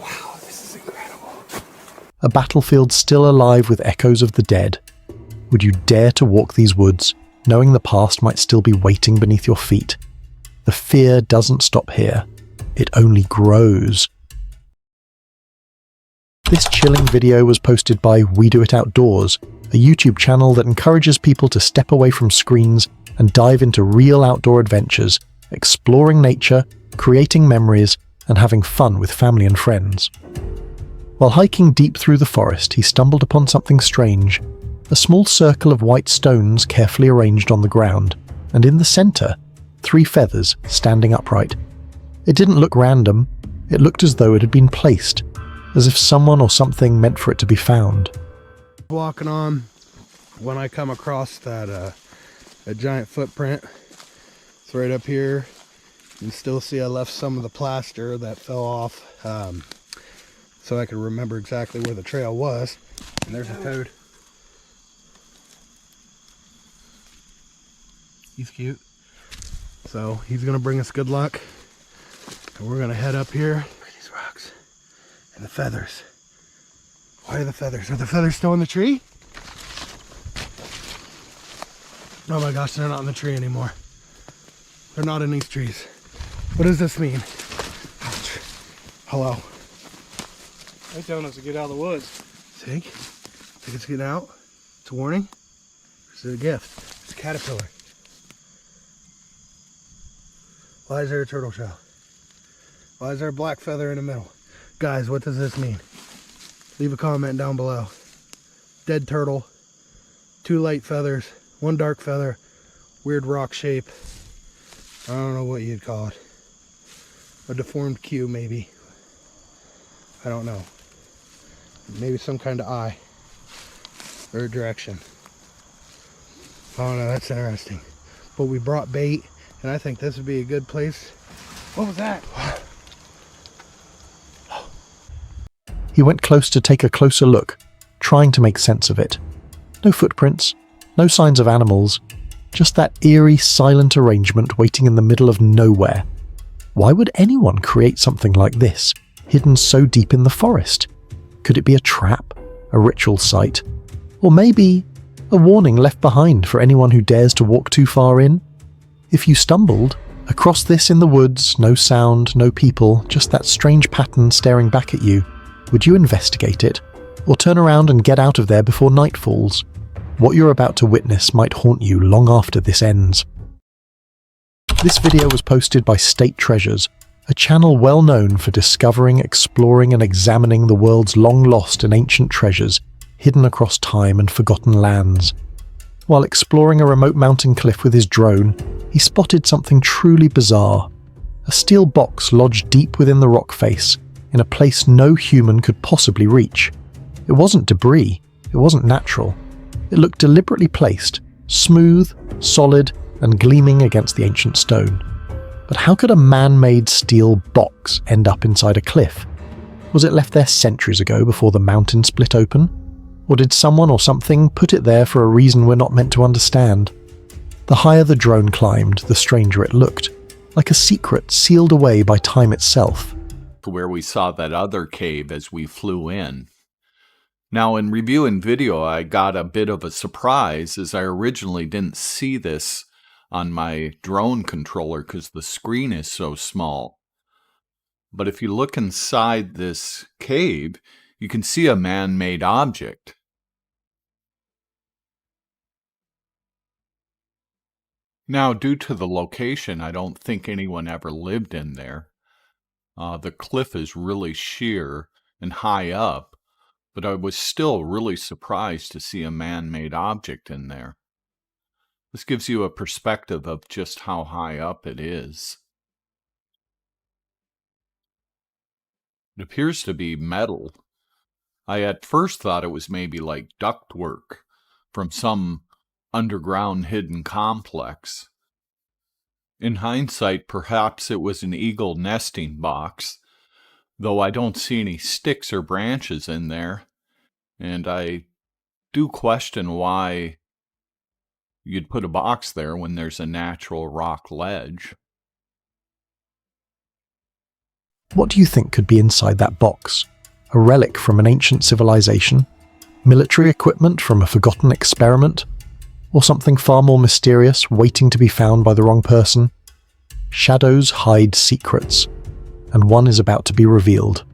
Wow, this is incredible. A battlefield still alive with echoes of the dead. Would you dare to walk these woods, knowing the past might still be waiting beneath your feet? The fear doesn't stop here. It only grows. This chilling video was posted by We Do It Outdoors, a YouTube channel that encourages people to step away from screens and dive into real outdoor adventures, exploring nature, creating memories, and having fun with family and friends. While hiking deep through the forest, he stumbled upon something strange, a small circle of white stones carefully arranged on the ground, and in the center, 3 feathers standing upright. It didn't look random, it looked as though it had been placed, as if someone or something meant for it to be found. Walking on, when I come across that a giant footprint, it's right up here. You can still see I left some of the plaster that fell off, so I could remember exactly where the trail was. And there's a toad. He's cute. So he's gonna bring us good luck. And we're gonna head up here. Look at these rocks. And the feathers. Why are the feathers? Are the feathers still in the tree? Oh my gosh, they're not in the tree anymore. They're not in these trees. What does this mean? Ouch. Hello. They're telling us to get out of the woods. Think it's getting out? It's a warning? It's a gift. It's a caterpillar. Why is there a turtle shell? Why is there a black feather in the middle? Guys, what does this mean? Leave a comment down below. Dead turtle, 2 light feathers, 1 dark feather, weird rock shape. I don't know what you'd call it. A deformed Q, maybe. I don't know. Maybe some kind of eye or a direction. I don't know, that's interesting. But we brought bait, and I think this would be a good place. What was that? He went close to take a closer look, trying to make sense of it. No footprints, no signs of animals, just that eerie, silent arrangement waiting in the middle of nowhere. Why would anyone create something like this, hidden so deep in the forest? Could it be a trap, a ritual site, or maybe a warning left behind for anyone who dares to walk too far in? If you stumbled across this in the woods, no sound, no people, just that strange pattern staring back at you, would you investigate it, or turn around and get out of there before night falls? What you're about to witness might haunt you long after this ends. This video was posted by State Treasures, a channel well known for discovering, exploring and examining the world's long-lost and ancient treasures hidden across time and forgotten lands. While exploring a remote mountain cliff with his drone, he spotted something truly bizarre. A steel box lodged deep within the rock face, in a place no human could possibly reach. It wasn't debris, it wasn't natural. It looked deliberately placed, smooth, solid, and gleaming against the ancient stone. But how could a man-made steel box end up inside a cliff? Was it left there centuries ago before the mountain split open? Or did someone or something put it there for a reason we're not meant to understand? The higher the drone climbed, the stranger it looked, like a secret sealed away by time itself. Where we saw that other cave as we flew in. Now, in reviewing video, I got a bit of a surprise as I originally didn't see this on my drone controller because the screen is so small. But if you look inside this cave, you can see a man-made object. Now, due to the location, I don't think anyone ever lived in there. The cliff is really sheer and high up, but I was still really surprised to see a man-made object in there. This gives you a perspective of just how high up it is. It appears to be metal. I at first thought it was maybe like ductwork from some underground hidden complex. In hindsight, perhaps it was an eagle nesting box, though I don't see any sticks or branches in there, and I do question why you'd put a box there when there's a natural rock ledge. What do you think could be inside that box? A relic from an ancient civilization? Military equipment from a forgotten experiment? Or something far more mysterious waiting to be found by the wrong person? Shadows hide secrets, and one is about to be revealed.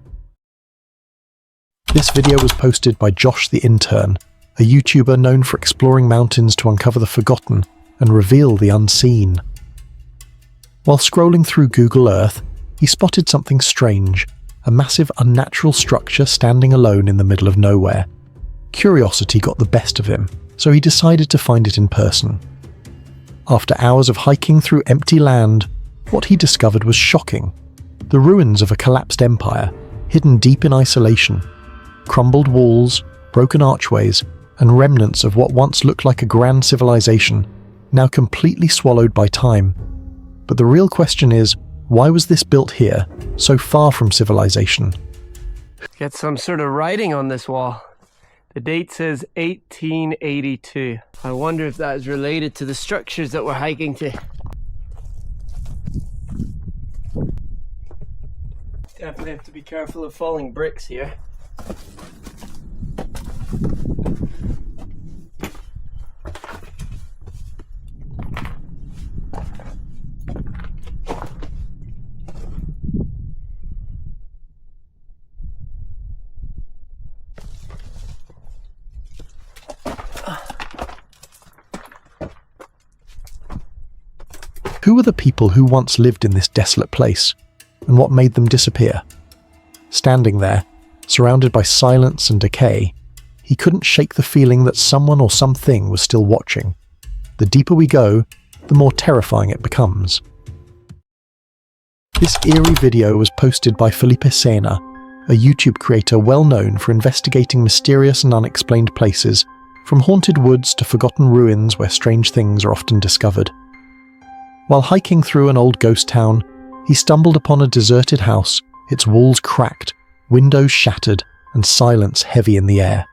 This video was posted by Josh the Intern, a YouTuber known for exploring mountains to uncover the forgotten and reveal the unseen. While scrolling through Google Earth, he spotted something strange, a massive unnatural structure standing alone in the middle of nowhere. Curiosity got the best of him, so he decided to find it in person. After hours of hiking through empty land, what he discovered was shocking. The ruins of a collapsed empire, hidden deep in isolation. Crumbled walls, broken archways, and remnants of what once looked like a grand civilization, now completely swallowed by time. But the real question is, why was this built here, so far from civilization? Get some sort of writing on this wall. The date says 1882. I wonder if that is related to the structures that we're hiking to. Definitely have to be careful of falling bricks here. Who were the people who once lived in this desolate place, and what made them disappear? Standing there, surrounded by silence and decay, he couldn't shake the feeling that someone or something was still watching. The deeper we go, the more terrifying it becomes. This eerie video was posted by Felipe Sena, a YouTube creator well known for investigating mysterious and unexplained places, from haunted woods to forgotten ruins where strange things are often discovered. While hiking through an old ghost town, he stumbled upon a deserted house, its walls cracked, windows shattered, and silence heavy in the air.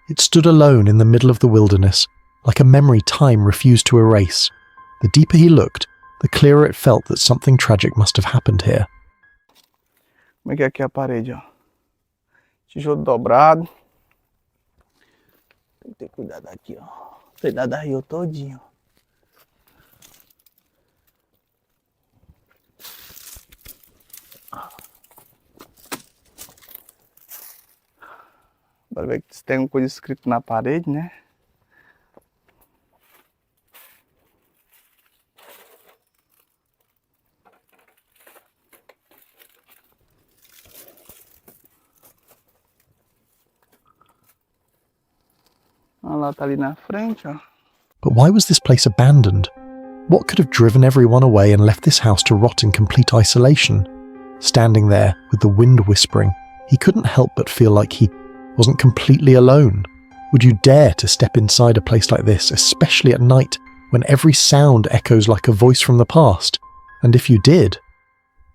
It stood alone in the middle of the wilderness, like a memory time refused to erase. The deeper he looked, the clearer it felt that something tragic must have happened here. Como é que é aqui a parede, ó? Tijolo dobrado. Tem que ter cuidado aqui, ó. Cuidado da rio todinho. Bora ver se tem alguma coisa escrita na parede, né? Olha lá, tá ali na frente, ó. But why was this place abandoned? What could have driven everyone away and left this house to rot in complete isolation? Standing there, with the wind whispering, he couldn't help but feel like he wasn't completely alone. Would you dare to step inside a place like this, especially at night, when every sound echoes like a voice from the past? And if you did,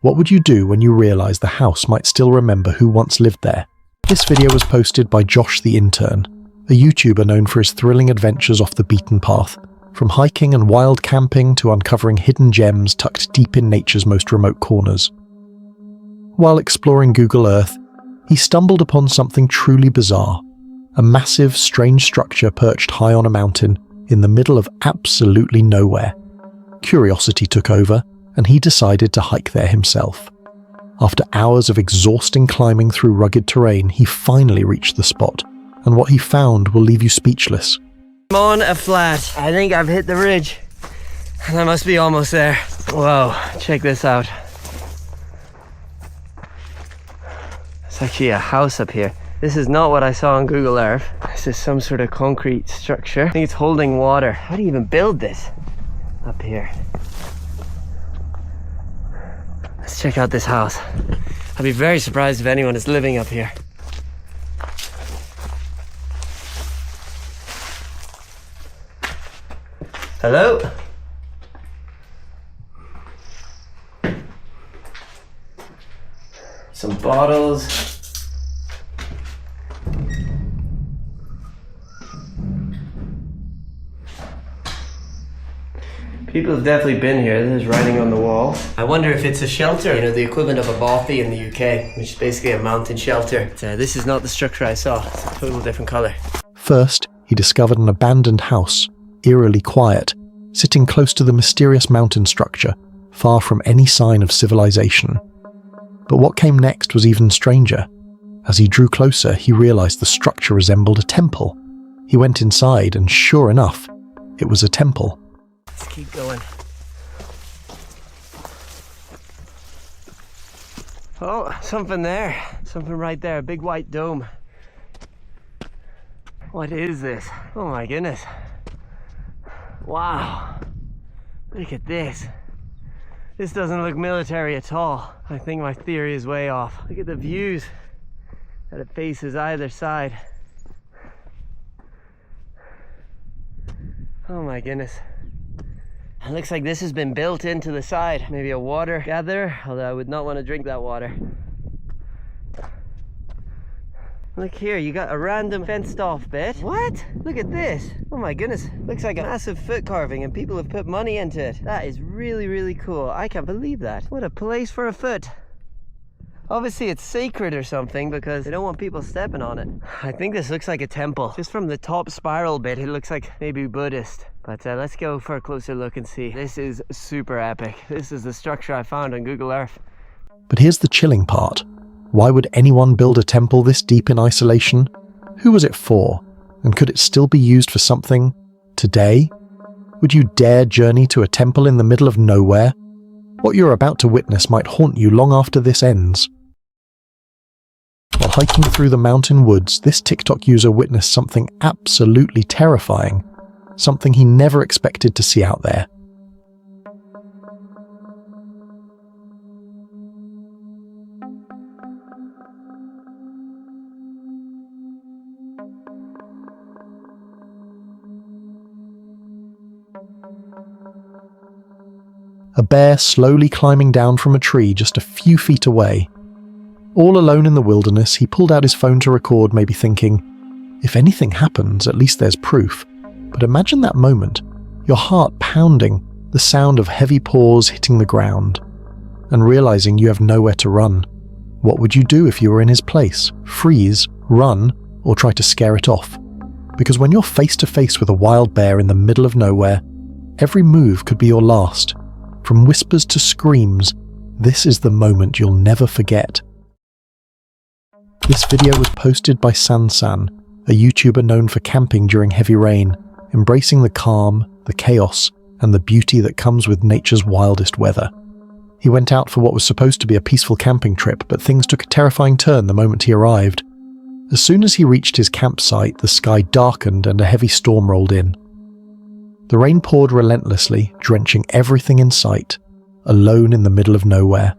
what would you do when you realised the house might still remember who once lived there? This video was posted by Josh the Intern, a YouTuber known for his thrilling adventures off the beaten path, from hiking and wild camping to uncovering hidden gems tucked deep in nature's most remote corners. While exploring Google Earth, he stumbled upon something truly bizarre, a massive, strange structure perched high on a mountain in the middle of absolutely nowhere. Curiosity took over, and he decided to hike there himself. After hours of exhausting climbing through rugged terrain, he finally reached the spot, and what he found will leave you speechless. I'm on a flat. I think I've hit the ridge, and I must be almost there. Whoa, check this out. It's actually a house up here. This is not what I saw on Google Earth. This is some sort of concrete structure. I think it's holding water. How do you even build this up here? Let's check out this house. I'd be very surprised if anyone is living up here. Hello? Some bottles. People have definitely been here. There's writing on the wall. I wonder if it's a shelter, you know, the equivalent of a bothy in the UK, which is basically a mountain shelter. This is not the structure I saw. It's a total different colour. First, he discovered an abandoned house, eerily quiet, sitting close to the mysterious mountain structure, far from any sign of civilization. But what came next was even stranger. As he drew closer, he realized the structure resembled a temple. He went inside, and sure enough, it was a temple. Let's keep going. Oh, something there. Something right there. A big white dome. What is this? Oh my goodness. Wow. Look at this. This doesn't look military at all. I think my theory is way off. Look at the views that it faces either side. Oh my goodness. It looks like this has been built into the side. Maybe a water gatherer, although I would not want to drink that water. Look here, you got a random fenced off bit. What? Look at this. Oh my goodness. Looks like a massive foot carving and people have put money into it. That is really, really cool. I can't believe that. What a place for a foot. Obviously it's sacred or something because they don't want people stepping on it. I think this looks like a temple. Just from the top spiral bit, it looks like maybe Buddhist. But let's go for a closer look and see. This is super epic. This is the structure I found on Google Earth. But here's the chilling part. Why would anyone build a temple this deep in isolation? Who was it for? And could it still be used for something today? Would you dare journey to a temple in the middle of nowhere? What you're about to witness might haunt you long after this ends. While hiking through the mountain woods, this TikTok user witnessed something absolutely terrifying. Something he never expected to see out there. A bear slowly climbing down from a tree just a few feet away. All alone in the wilderness, he pulled out his phone to record, maybe thinking, if anything happens, at least there's proof. But imagine that moment, your heart pounding, the sound of heavy paws hitting the ground, and realizing you have nowhere to run. What would you do if you were in his place? Freeze, run, or try to scare it off? Because when you're face to face with a wild bear in the middle of nowhere, every move could be your last. From whispers to screams, this is the moment you'll never forget. This video was posted by San, a YouTuber known for camping during heavy rain, embracing the calm, the chaos, and the beauty that comes with nature's wildest weather. He went out for what was supposed to be a peaceful camping trip, but things took a terrifying turn the moment he arrived. As soon as he reached his campsite, the sky darkened and a heavy storm rolled in. The rain poured relentlessly, drenching everything in sight, alone in the middle of nowhere.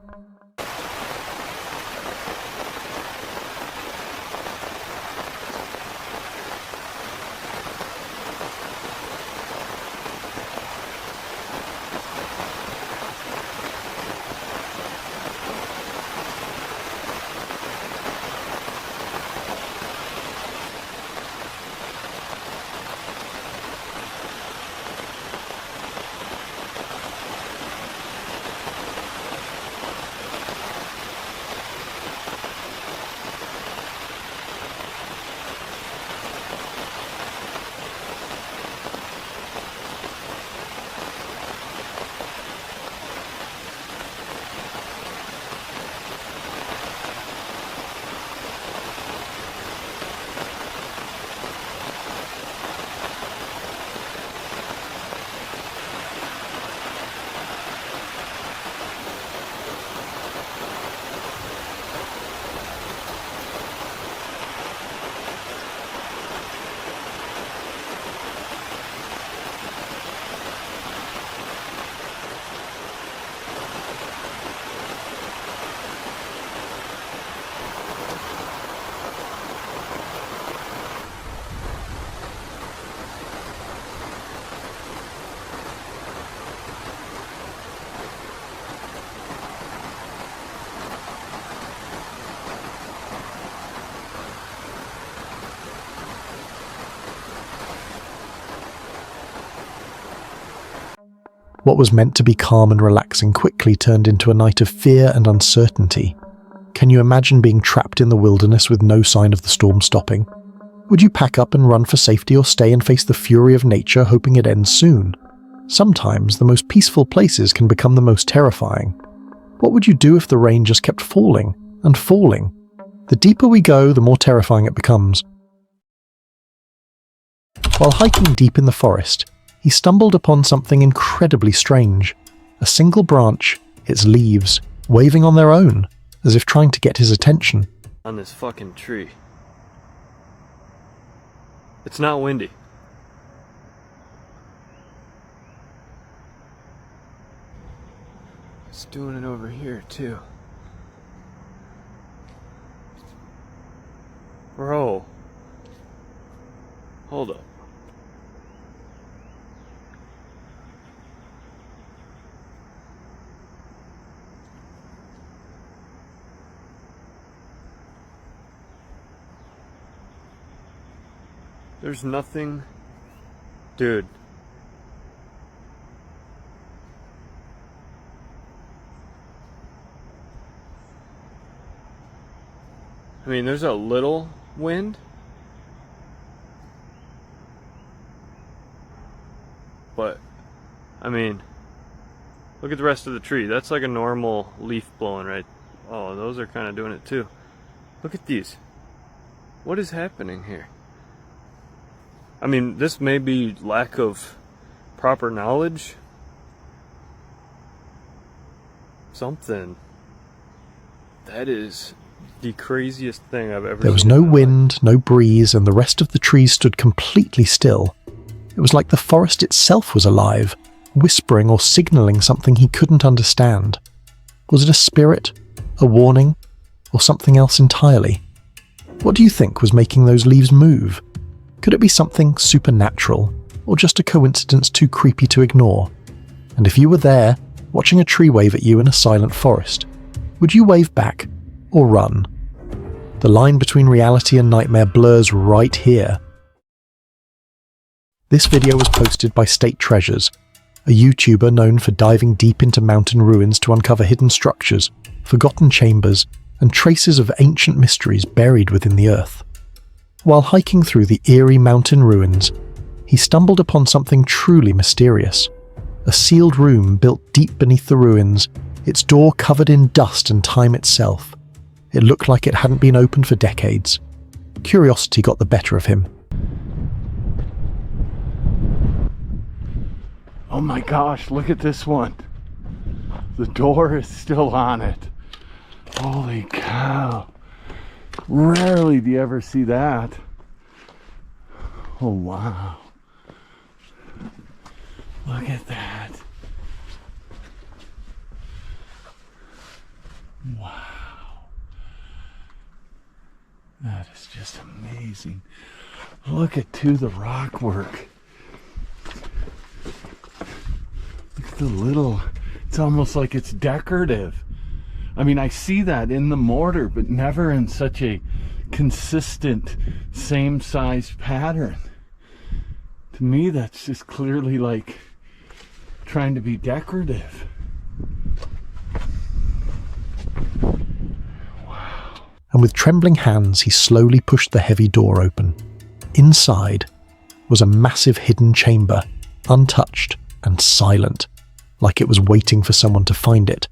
What was meant to be calm and relaxing quickly turned into a night of fear and uncertainty. Can you imagine being trapped in the wilderness with no sign of the storm stopping? Would you pack up and run for safety or stay and face the fury of nature hoping it ends soon? Sometimes the most peaceful places can become the most terrifying. What would you do if the rain just kept falling and falling? The deeper we go, the more terrifying it becomes. While hiking deep in the forest, he stumbled upon something incredibly strange. A single branch, its leaves, waving on their own, as if trying to get his attention. On this fucking tree. It's not windy. It's doing it over here too. Bro. Hold up. There's nothing. Dude. I mean, there's a little wind. But, I mean, look at the rest of the tree. That's like a normal leaf blowing, right? Oh, those are kind of doing it too. Look at these. What is happening here? I mean, this may be lack of proper knowledge. Something. That is the craziest thing I've ever seen. There was no wind, no breeze, and the rest of the trees stood completely still. It was like the forest itself was alive, whispering or signaling something he couldn't understand. Was it a spirit, a warning, or something else entirely? What do you think was making those leaves move? Could it be something supernatural, or just a coincidence too creepy to ignore? And if you were there, watching a tree wave at you in a silent forest, would you wave back, or run? The line between reality and nightmare blurs right here. This video was posted by State Treasures, a YouTuber known for diving deep into mountain ruins to uncover hidden structures, forgotten chambers, and traces of ancient mysteries buried within the earth. While hiking through the Eerie mountain ruins, he stumbled upon something truly mysterious. A sealed room built deep beneath the ruins, its door covered in dust and time itself. It looked like it hadn't been opened for decades. Curiosity got the better of him. Oh my gosh, look at this one. The door is still on it. Holy cow. Rarely do you ever see that. Oh wow. Look at that. Wow. That is just amazing. Look at the rock work. Look at the little, it's almost like it's decorative. I mean, I see that in the mortar, but never in such a consistent, same size pattern. To me, that's just clearly like trying to be decorative. And with trembling hands, he slowly pushed the heavy door open. Inside was a massive hidden chamber, untouched and silent, like it was waiting for someone to find it.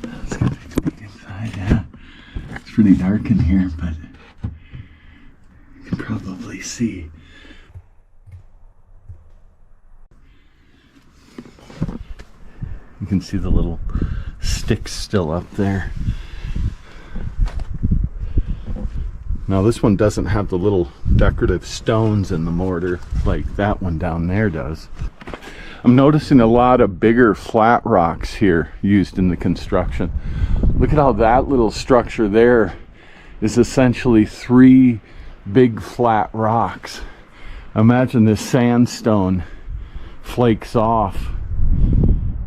Let's go take a peek inside, yeah. It's pretty dark in here, but you can probably see. You can see the little sticks still up there. Now this one doesn't have the little decorative stones in the mortar like that one down there does. I'm noticing a lot of bigger flat rocks here used in the construction. Look at how that little structure there is essentially 3 big flat rocks. Imagine this sandstone flakes off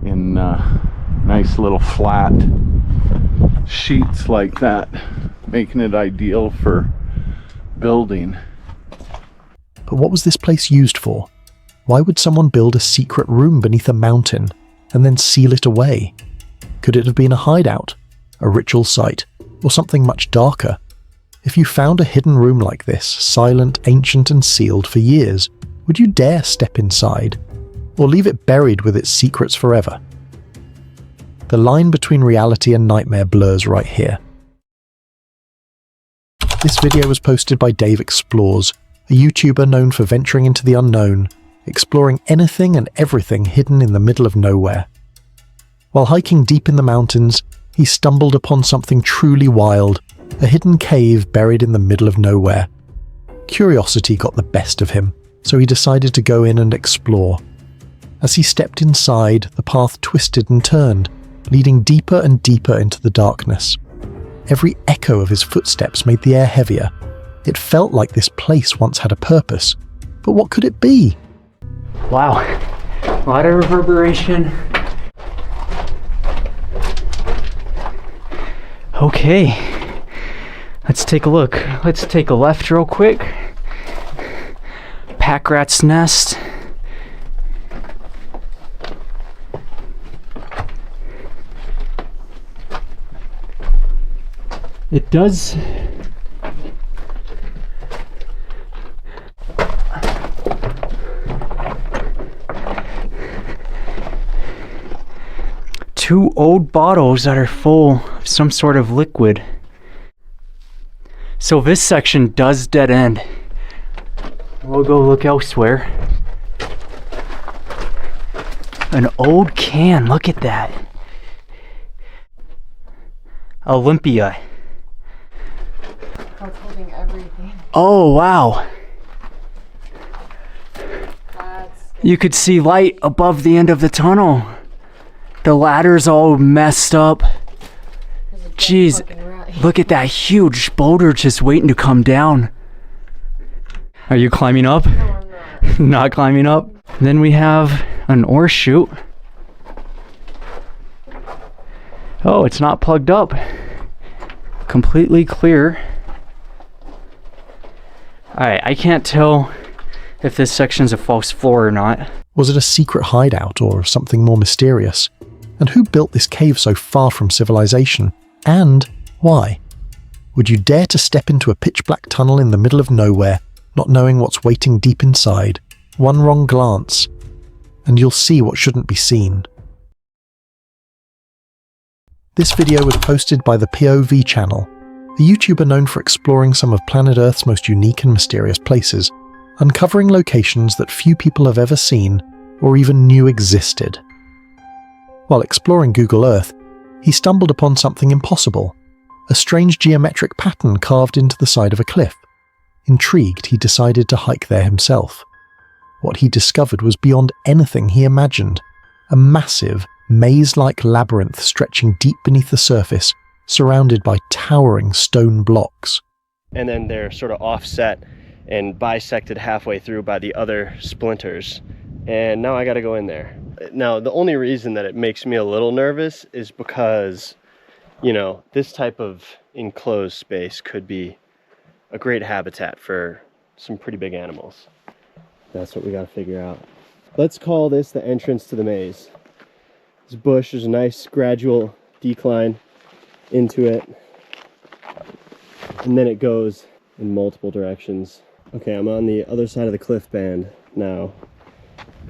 in nice little flat sheets like that, making it ideal for building. But what was this place used for? Why would someone build a secret room beneath a mountain and then seal it away? Could it have been a hideout, a ritual site, or something much darker? If you found a hidden room like this, silent, ancient, and sealed for years, would you dare step inside? Or leave it buried with its secrets forever? The line between reality and nightmare blurs right here. This video was posted by Dave Explores, a YouTuber known for venturing into the unknown, exploring anything and everything hidden in the middle of nowhere. While hiking deep in the mountains, he stumbled upon something truly wild, a hidden cave buried in the middle of nowhere. Curiosity got the best of him, so he decided to go in and explore. As he stepped inside, the path twisted and turned, leading deeper and deeper into the darkness. Every echo of his footsteps made the air heavier. It felt like this place once had a purpose. But what could it be? Wow, a lot of reverberation. Okay, let's take a look. Let's take a left real quick. Pack rat's nest. It does. Two old bottles that are full of some sort of liquid. So this section does dead end. We'll go look elsewhere. An old can, look at that. Olympia. That's holding everything. Oh, wow. You could see light above the end of the tunnel. The ladder's all messed up. Jeez, look at that huge boulder just waiting to come down. Are you climbing up? No, I'm not. Not climbing up? Then we have an ore chute. Oh, it's not plugged up. Completely clear. Alright, I can't tell if this section's a false floor or not. Was it a secret hideout or something more mysterious? And who built this cave so far from civilization? And why? Would you dare to step into a pitch-black tunnel in the middle of nowhere, not knowing what's waiting deep inside? One wrong glance, and you'll see what shouldn't be seen. This video was posted by the POV channel, a YouTuber known for exploring some of planet Earth's most unique and mysterious places, uncovering locations that few people have ever seen or even knew existed. While exploring Google Earth, he stumbled upon something impossible, a strange geometric pattern carved into the side of a cliff. Intrigued, he decided to hike there himself. What he discovered was beyond anything he imagined, a massive, maze-like labyrinth stretching deep beneath the surface, surrounded by towering stone blocks. And then they're sort of offset and bisected halfway through by the other splinters. And now I gotta go in there. Now, the only reason that it makes me a little nervous is because, you know, this type of enclosed space could be a great habitat for some pretty big animals. That's what we gotta figure out. Let's call this the entrance to the maze. This bush is a nice gradual decline into it, and then it goes in multiple directions. Okay, I'm on the other side of the cliff band now,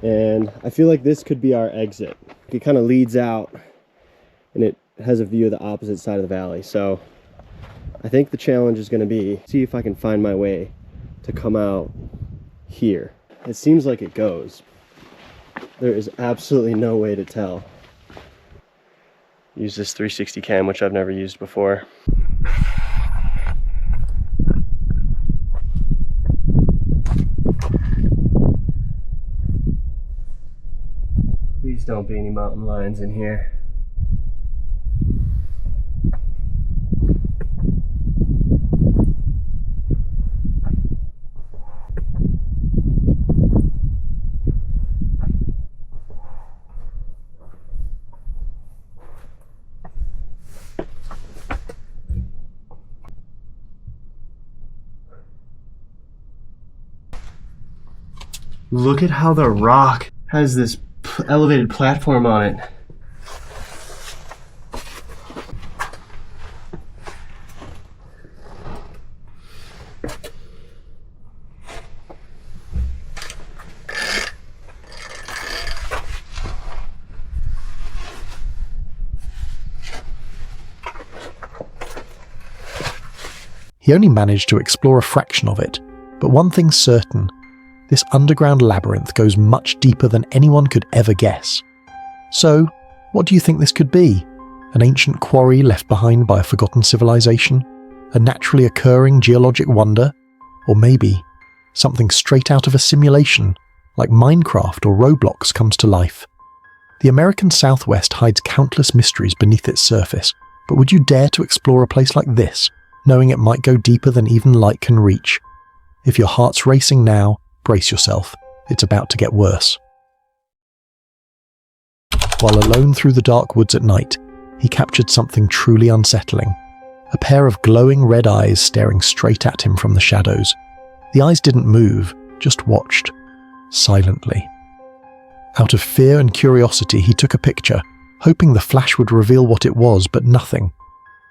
and I feel like this could be our exit. It kind of leads out and it has a view of the opposite side of the valley. So I think the challenge is going to be see if I can find my way to come out here. It seems like it goes. There is absolutely no way to tell. Use this 360 cam, which I've never used before. Please don't be any mountain lions in here. Look at how the rock has this elevated platform on it. He only managed to explore a fraction of it, but one thing's certain. this underground labyrinth goes much deeper than anyone could ever guess. So, what do you think this could be? An ancient quarry left behind by a forgotten civilization? A naturally occurring geologic wonder? Or maybe something straight out of a simulation, like Minecraft or Roblox comes to life? The American Southwest hides countless mysteries beneath its surface, but would you dare to explore a place like this, knowing it might go deeper than even light can reach? If your heart's racing now, brace yourself. It's about to get worse. While alone through the dark woods at night, he captured something truly unsettling. A pair of glowing red eyes staring straight at him from the shadows. The eyes didn't move, just watched, silently. Out of fear and curiosity, he took a picture, hoping the flash would reveal what it was, but nothing.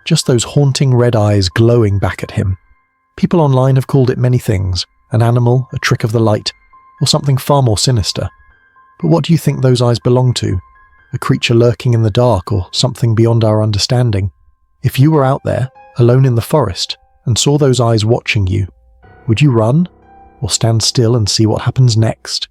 Just those haunting red eyes glowing back at him. People online have called it many things, an animal, a trick of the light, or something far more sinister. But what do you think those eyes belong to? A creature lurking in the dark, or something beyond our understanding? If you were out there, alone in the forest, and saw those eyes watching you, would you run, or stand still and see what happens next?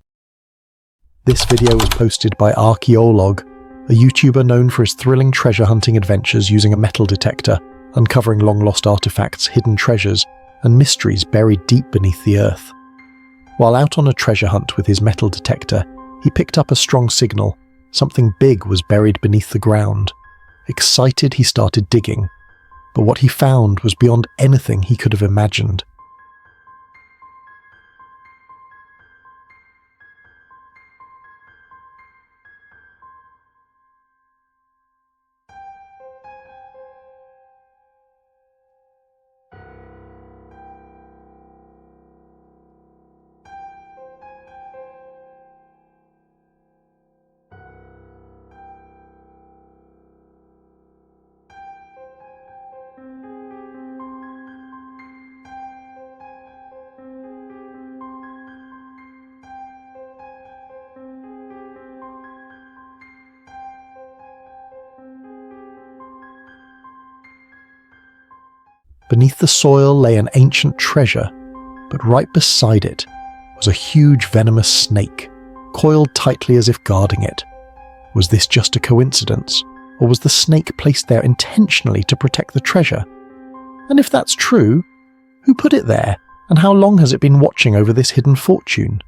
This video was posted by Archaeolog, a YouTuber known for his thrilling treasure hunting adventures using a metal detector, uncovering long-lost artifacts, hidden treasures, and mysteries buried deep beneath the earth. While out on a treasure hunt with his metal detector, he picked up a strong signal. Something big was buried beneath the ground. Excited, he started digging, but what he found was beyond anything he could have imagined. Beneath the soil lay an ancient treasure, but right beside it was a huge venomous snake, coiled tightly as if guarding it. Was this just a coincidence, or was the snake placed there intentionally to protect the treasure? And if that's true, who put it there, and how long has it been watching over this hidden fortune?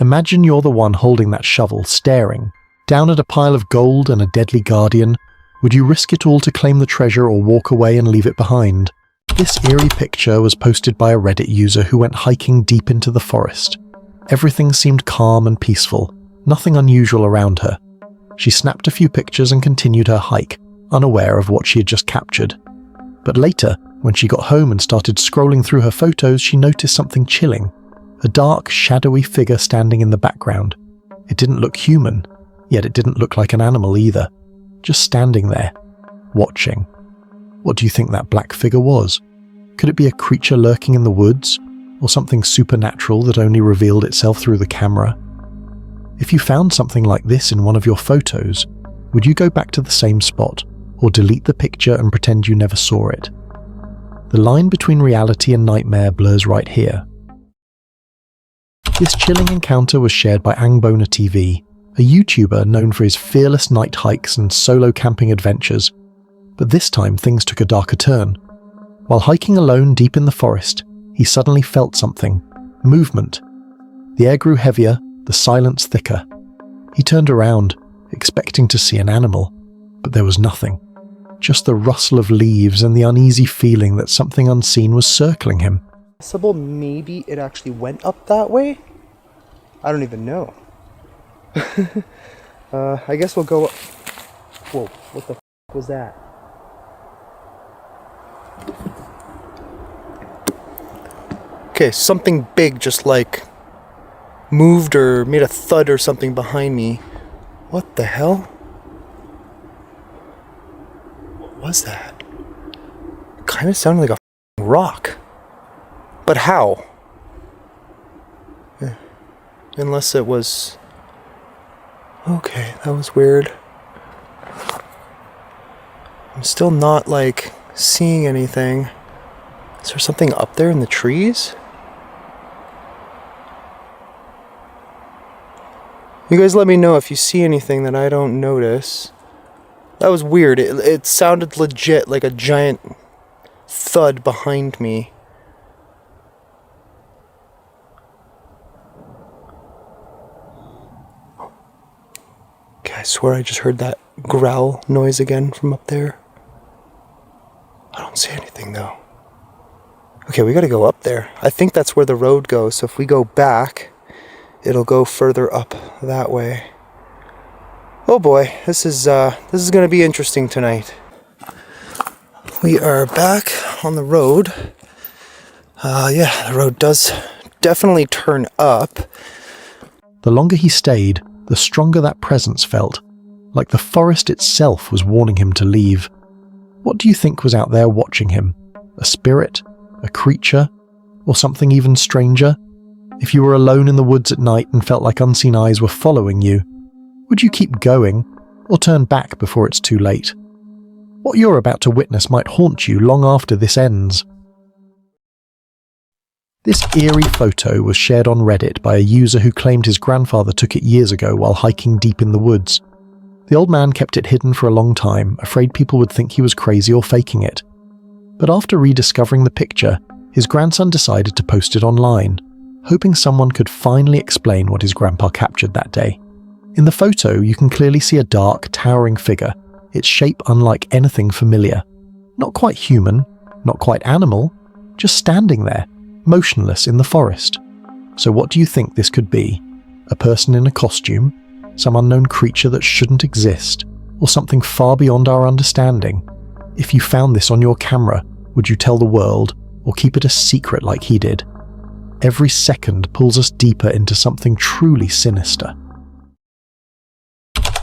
Imagine you're the one holding that shovel, staring, down at a pile of gold and a deadly guardian. Would you risk it all to claim the treasure or walk away and leave it behind? This eerie picture was posted by a Reddit user who went hiking deep into the forest. Everything seemed calm and peaceful, nothing unusual around her. She snapped a few pictures and continued her hike, unaware of what she had just captured. But later, when she got home and started scrolling through her photos, she noticed something chilling. A dark, shadowy figure standing in the background. It didn't look human, yet it didn't look like an animal either. Just standing there, watching. What do you think that black figure was? Could it be a creature lurking in the woods, or something supernatural that only revealed itself through the camera? If you found something like this in one of your photos, would you go back to the same spot, or delete the picture and pretend you never saw it? The line between reality and nightmare blurs right here. This chilling encounter was shared by Angbona TV, a YouTuber known for his fearless night hikes and solo camping adventures. But this time things took a darker turn. While hiking alone deep in the forest, he suddenly felt something. Movement. The air grew heavier, the silence thicker. He turned around, expecting to see an animal, but there was nothing. Just the rustle of leaves and the uneasy feeling that something unseen was circling him. Possible maybe it actually went up that way? I don't even know. I guess we'll go... Whoa, what the f*** was that? Okay, something big just like moved or made a thud or something behind me. What the hell? What was that? It kind of sounded like a f***ing rock. But how? Unless it was... Okay, that was weird. I'm still not, like, seeing anything. Is there something up there in the trees? You guys let me know if you see anything that I don't notice. That was weird. It sounded legit like a giant thud behind me. Okay, I swear I just heard that growl noise again from up there. I don't see anything though. Okay, we gotta go up there. I think that's where the road goes, so if we go back, it'll go further up that way. Oh boy, this is gonna be interesting tonight. We are back on the road. Yeah, the road does definitely turn up. The longer he stayed, the stronger that presence felt, like the forest itself was warning him to leave. What do you think was out there watching him? A spirit? A creature? Or something even stranger? If you were alone in the woods at night and felt like unseen eyes were following you, would you keep going, or turn back before it's too late? What you're about to witness might haunt you long after this ends. This eerie photo was shared on Reddit by a user who claimed his grandfather took it years ago while hiking deep in the woods. The old man kept it hidden for a long time, afraid people would think he was crazy or faking it. But after rediscovering the picture, his grandson decided to post it online, hoping someone could finally explain what his grandpa captured that day. In the photo, you can clearly see a dark, towering figure, its shape unlike anything familiar. Not quite human, not quite animal, just standing there, motionless in the forest. So what do you think this could be? A person in a costume? Some unknown creature that shouldn't exist? Or something far beyond our understanding? If you found this on your camera, would you tell the world, or keep it a secret like he did? Every second pulls us deeper into something truly sinister.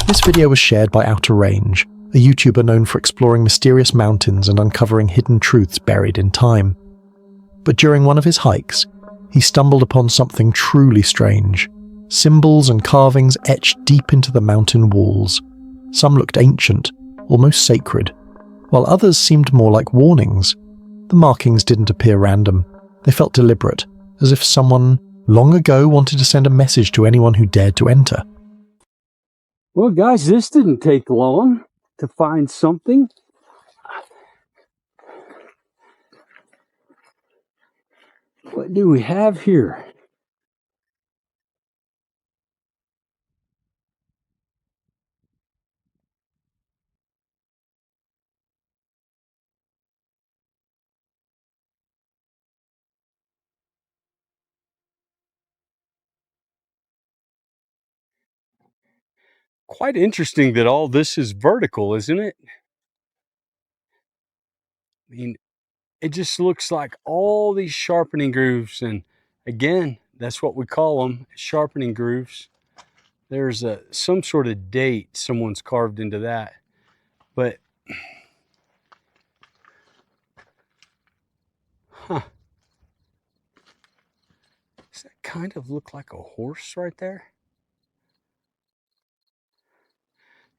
This video was shared by Outer Range, a YouTuber known for exploring mysterious mountains and uncovering hidden truths buried in time. But during one of his hikes, he stumbled upon something truly strange. Symbols and carvings etched deep into the mountain walls. Some looked ancient, almost sacred, while others seemed more like warnings. The markings didn't appear random. They felt deliberate, as if someone long ago wanted to send a message to anyone who dared to enter. Well, guys, this didn't take long to find something. What do we have here? Quite interesting that all this is vertical, isn't it? I mean, it just looks like all these sharpening grooves, and again, that's what we call them, sharpening grooves. There's some sort of date someone's carved into that, but huh, does that kind of look like a horse right there?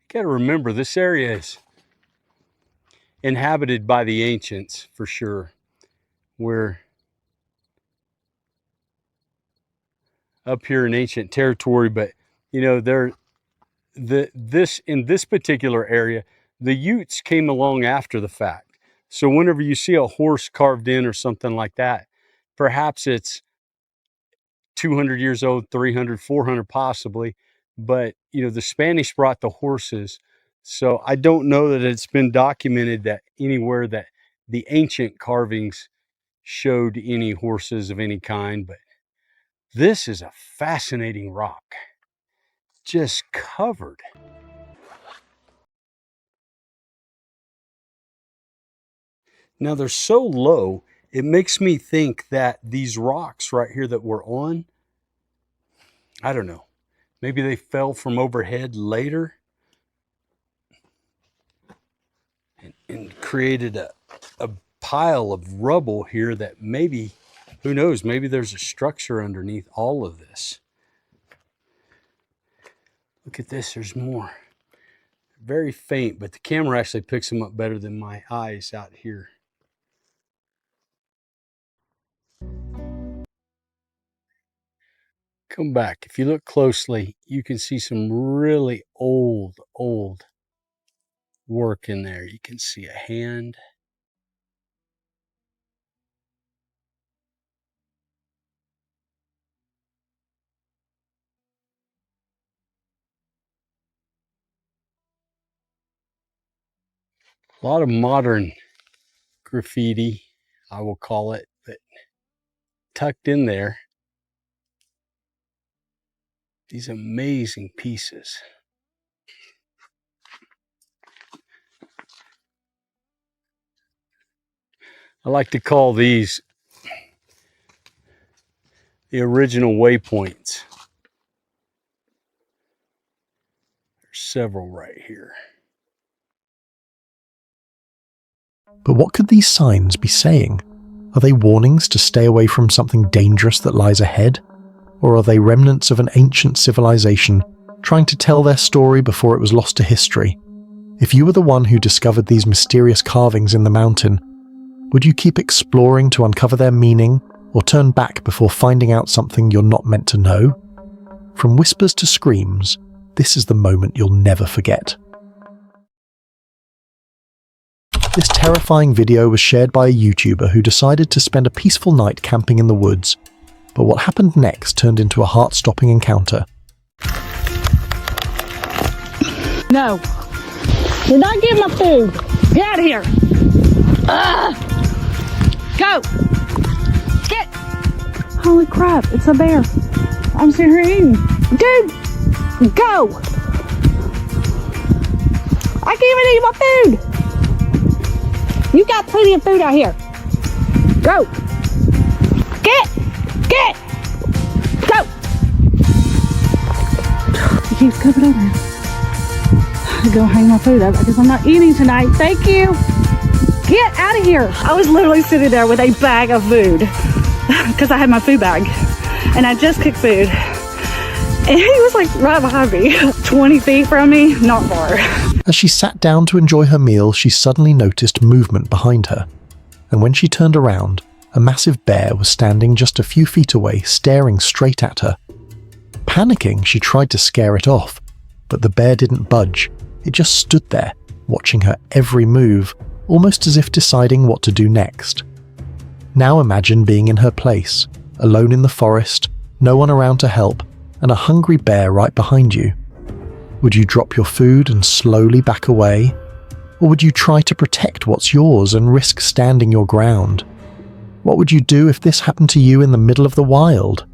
You got to remember, this area is inhabited by the ancients for sure. We're up here in ancient territory, but you know, in this particular area, the Utes came along after the fact. So whenever you see a horse carved in or something like that, perhaps it's 200 years old, 300, 400 possibly, but you know, the Spanish brought the horses. So I don't know that it's been documented that anywhere that the ancient carvings showed any horses of any kind, but this is a fascinating rock, just covered. Now they're so low, it makes me think that these rocks right here that we're on, I don't know, maybe they fell from overhead later and created a pile of rubble here that maybe, who knows, maybe there's a structure underneath all of this. Look at this, there's more. Very faint, but the camera actually picks them up better than my eyes out here. Come back. If you look closely, you can see some really old work in there. You can see a hand. A lot of modern graffiti, I will call it, but tucked in there, these amazing pieces. I like to call these the original waypoints. There's several right here. But what could these signs be saying? Are they warnings to stay away from something dangerous that lies ahead? Or are they remnants of an ancient civilization trying to tell their story before it was lost to history? If you were the one who discovered these mysterious carvings in the mountain, would you keep exploring to uncover their meaning, or turn back before finding out something you're not meant to know? From whispers to screams, this is the moment you'll never forget. This terrifying video was shared by a YouTuber who decided to spend a peaceful night camping in the woods, but what happened next turned into a heart-stopping encounter. No. You're not getting my food. Get out of here. Go. Get. Holy crap, it's a bear. I'm sitting here eating. Dude, go. I can't even eat my food. You got plenty of food out here. Go. Get. Go. He keeps coming over here. I'm gonna hang my food up because I'm not eating tonight. Thank you. Get out of here. I was literally sitting there with a bag of food because I had my food bag and I just cooked food. And he was like right behind me, 20 feet from me, not far. As she sat down to enjoy her meal, she suddenly noticed movement behind her. And when she turned around, a massive bear was standing just a few feet away, staring straight at her. Panicking, she tried to scare it off, but the bear didn't budge. It just stood there, watching her every move, almost as if deciding what to do next. Now imagine being in her place, alone in the forest, no one around to help, and a hungry bear right behind you. Would you drop your food and slowly back away? Or would you try to protect what's yours and risk standing your ground? What would you do if this happened to you in the middle of the wild?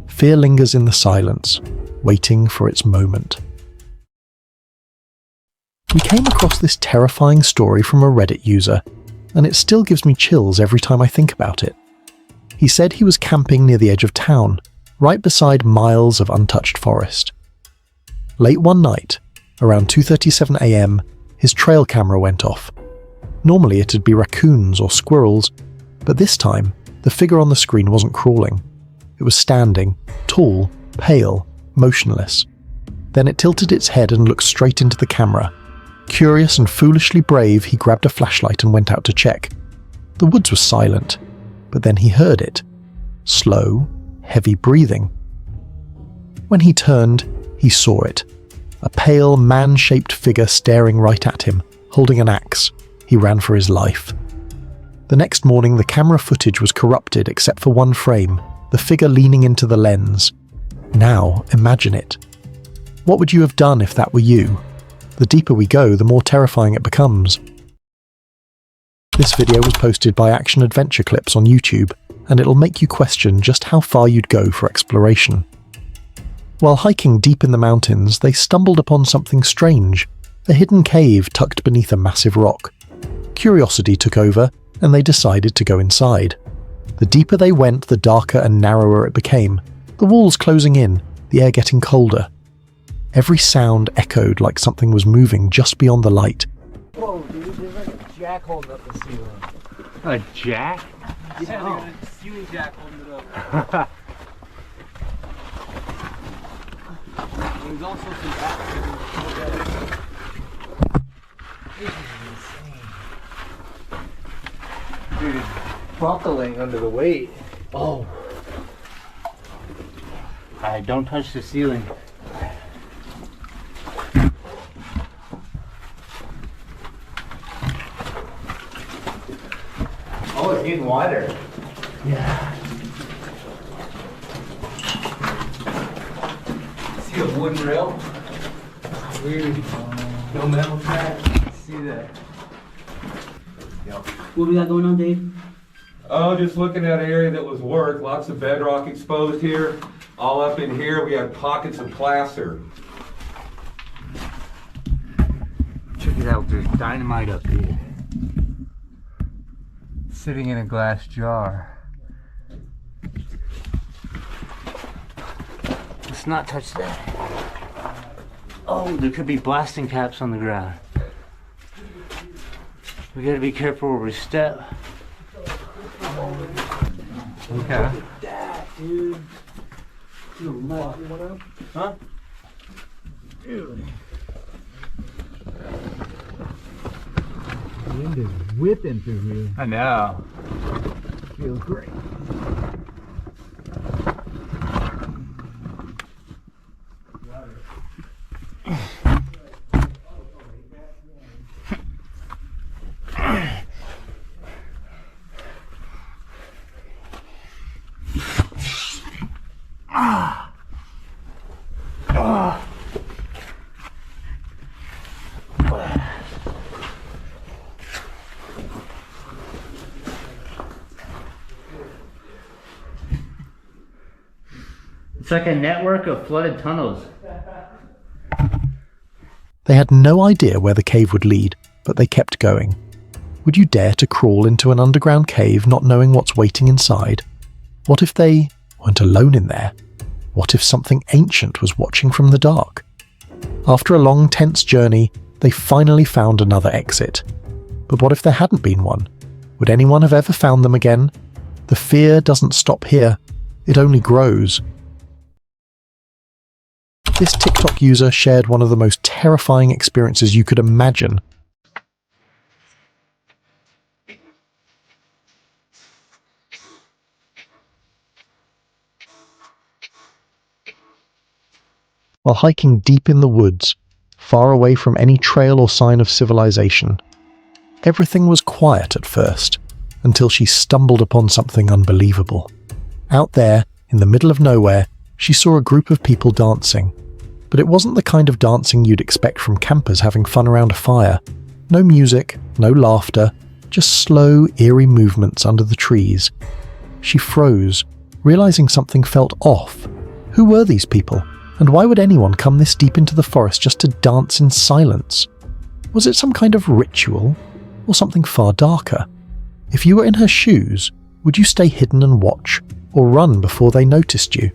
Fear lingers in the silence, waiting for its moment. We came across this terrifying story from a Reddit user, and it still gives me chills every time I think about it. He said he was camping near the edge of town, right beside miles of untouched forest. Late one night, around 2:37 AM, his trail camera went off. Normally it'd be raccoons or squirrels, but this time, the figure on the screen wasn't crawling. It was standing, tall, pale, motionless. Then it tilted its head and looked straight into the camera. Curious and foolishly brave, he grabbed a flashlight and went out to check. The woods was silent, but then he heard it. Slow, heavy breathing. When he turned, he saw it. A pale, man-shaped figure staring right at him, holding an axe. He ran for his life. The next morning, the camera footage was corrupted except for one frame, the figure leaning into the lens. Now, imagine it. What would you have done if that were you? The deeper we go, the more terrifying it becomes. This video was posted by Action Adventure Clips on YouTube, and it'll make you question just how far you'd go for exploration. While hiking deep in the mountains, they stumbled upon something strange, a hidden cave tucked beneath a massive rock. Curiosity took over, and they decided to go inside. The deeper they went, the darker and narrower it became, the walls closing in, the air getting colder. Every sound echoed like something was moving just beyond the light. Whoa, dude, there's like a jack holding up the ceiling. A jack? Yeah, like a ceiling jack holding it up. There's also some bats. This is insane. Dude, it's buckling under the weight. Oh. Alright, don't touch the ceiling. Oh, it's getting wider. Yeah. See a wooden rail? Weird. No metal track. See that? Yep. What do we got going on, Dave? Oh, just looking at an area that was work. Lots of bedrock exposed here. All up in here, we have pockets of plaster. Check it out, there's dynamite up here. Sitting in a glass jar. Let's not touch that. Oh, there could be blasting caps on the ground. We gotta be careful where we step. Okay. Look at that, dude. Huh? Dude. The wind is whipping through here. I know. Feels great. It's like a network of flooded tunnels. They had no idea where the cave would lead, but they kept going. Would you dare to crawl into an underground cave not knowing what's waiting inside? What if they weren't alone in there? What if something ancient was watching from the dark? After a long, tense journey, they finally found another exit. But what if there hadn't been one? Would anyone have ever found them again? The fear doesn't stop here, it only grows. This TikTok user shared one of the most terrifying experiences you could imagine. While hiking deep in the woods, far away from any trail or sign of civilization, everything was quiet at first, until she stumbled upon something unbelievable. Out there, in the middle of nowhere, she saw a group of people dancing. But it wasn't the kind of dancing you'd expect from campers having fun around a fire. No music, no laughter, just slow, eerie movements under the trees. She froze, realizing something felt off. Who were these people? And why would anyone come this deep into the forest just to dance in silence? Was it some kind of ritual? Or something far darker? If you were in her shoes, would you stay hidden and watch, or run before they noticed you?